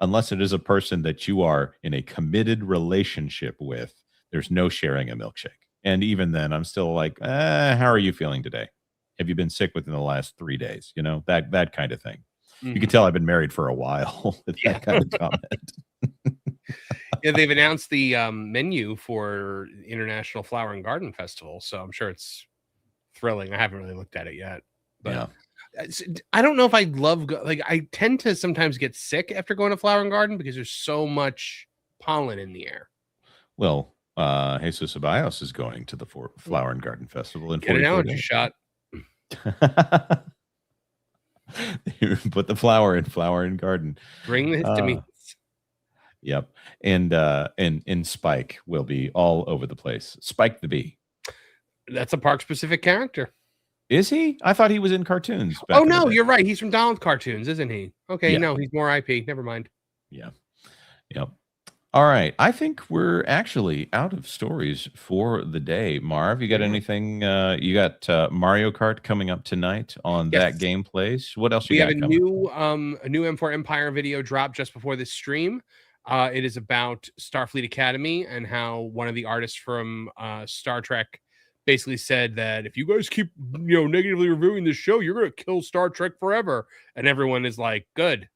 A: unless it is a person that you are in a committed relationship with, there's no sharing a milkshake. And even then, I'm still like, how are you feeling today? Have you been sick within the last 3 days? That kind of thing. You can tell I've been married for a while with that kind of comment.
B: Yeah, they've announced the menu for International Flower and Garden Festival, so I'm sure it's thrilling. I haven't really looked at it yet, but I don't know if I love I tend to sometimes get sick after going to Flower and Garden because there's so much pollen in the air.
A: Well, Jesus Ceballos is going to the Flower and Garden Festival in
B: Get an
A: 44
B: allergy
A: days.
B: shot.
A: Put the flower in garden.
B: Bring the histamines.
A: Yep. And Spike will be all over the place. Spike the Bee.
B: That's a park specific character.
A: Is he? I thought he was in cartoons.
B: Oh no, you're right. He's from Donald's cartoons, isn't he? Okay,
A: Yeah.
B: no, he's more IP. Never mind.
A: Yeah. Yep. All right. I think we're actually out of stories for the day. Marv, you got anything? You got Mario Kart coming up tonight on
B: Yes.
A: that gameplays. What else
B: We
A: you
B: have
A: got coming?
B: a new M4 Empire video dropped just before this stream. It is about Starfleet Academy and how one of the artists from Star Trek basically said that if you guys keep negatively reviewing this show, you're going to kill Star Trek forever. And everyone is like, good.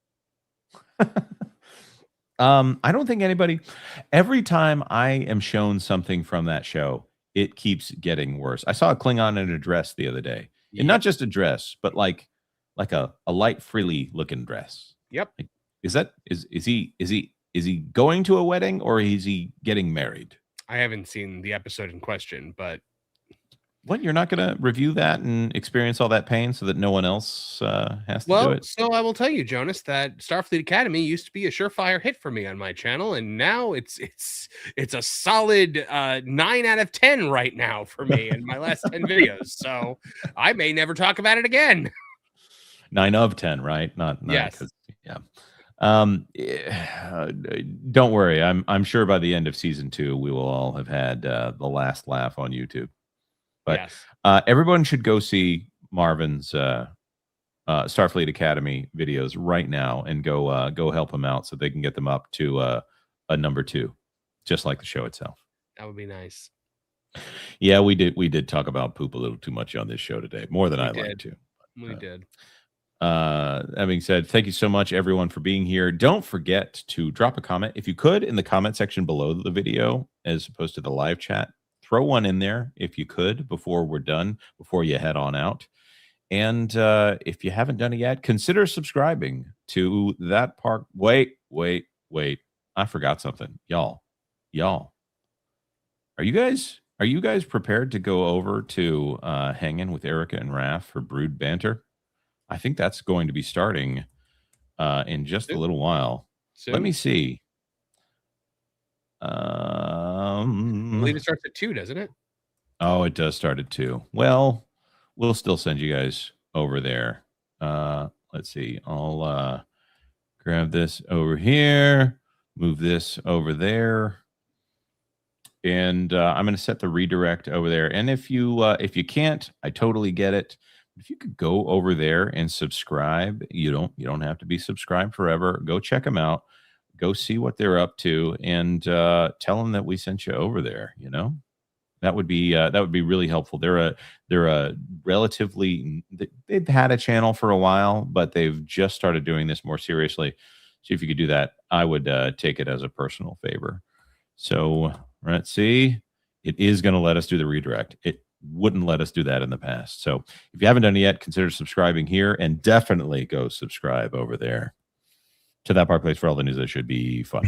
A: I don't think anybody. Every time I am shown something from that show, it keeps getting worse. I saw a Klingon in a dress the other day, and not just a dress, but like a light frilly looking dress.
B: Yep.
A: Like, is he going to a wedding or is he getting married?
B: I haven't seen the episode in question, but
A: What, you're not going to review that and experience all that pain so that no one else has to do it?
B: So I will tell you, Jonas, that Starfleet Academy used to be a surefire hit for me on my channel, and now it's a solid 9 out of 10 right now for me in my last 10 videos. So I may never talk about it again.
A: 9 of 10, right? Not 9.
B: Yes.
A: Don't worry. I'm sure by the end of season 2, we will all have had the last laugh on YouTube. But
B: Yes.
A: Everyone should go see Marvin's Starfleet Academy videos right now and go help him out so they can get them up to a number 2, just like the show itself.
B: That would be nice.
A: Yeah, we did talk about poop a little too much on this show today, more than I'd like to.
B: We did.
A: That being said, thank you so much, everyone, for being here. Don't forget to drop a comment, if you could, in the comment section below the video, as opposed to the live chat. Throw one in there, if you could, before we're done, before you head on out. And if you haven't done it yet, consider subscribing to that part. Wait. I forgot something. Y'all. Are you guys prepared to go over to Hanging with Erica and Raph for Brood Banter? I think that's going to be starting in just a little while. Let me see.
B: I believe it starts at 2, doesn't it?
A: Oh, it does start at 2. Well, we'll still send you guys over there. Let's see. I'll grab this over here, move this over there, and I'm going to set the redirect over there. And if you can't, I totally get it. If you could go over there and subscribe, you don't have to be subscribed forever. Go check them out. Go see what they're up to, and tell them that we sent you over there. That would be really helpful. They're a relatively, they've had a channel for a while, but they've just started doing this more seriously. So if you could do that, I would take it as a personal favor. So let's see. It is going to let us do the redirect. It wouldn't let us do that in the past. So if you haven't done it yet, consider subscribing here, and definitely go subscribe over there to that part place for all the news that should be fun.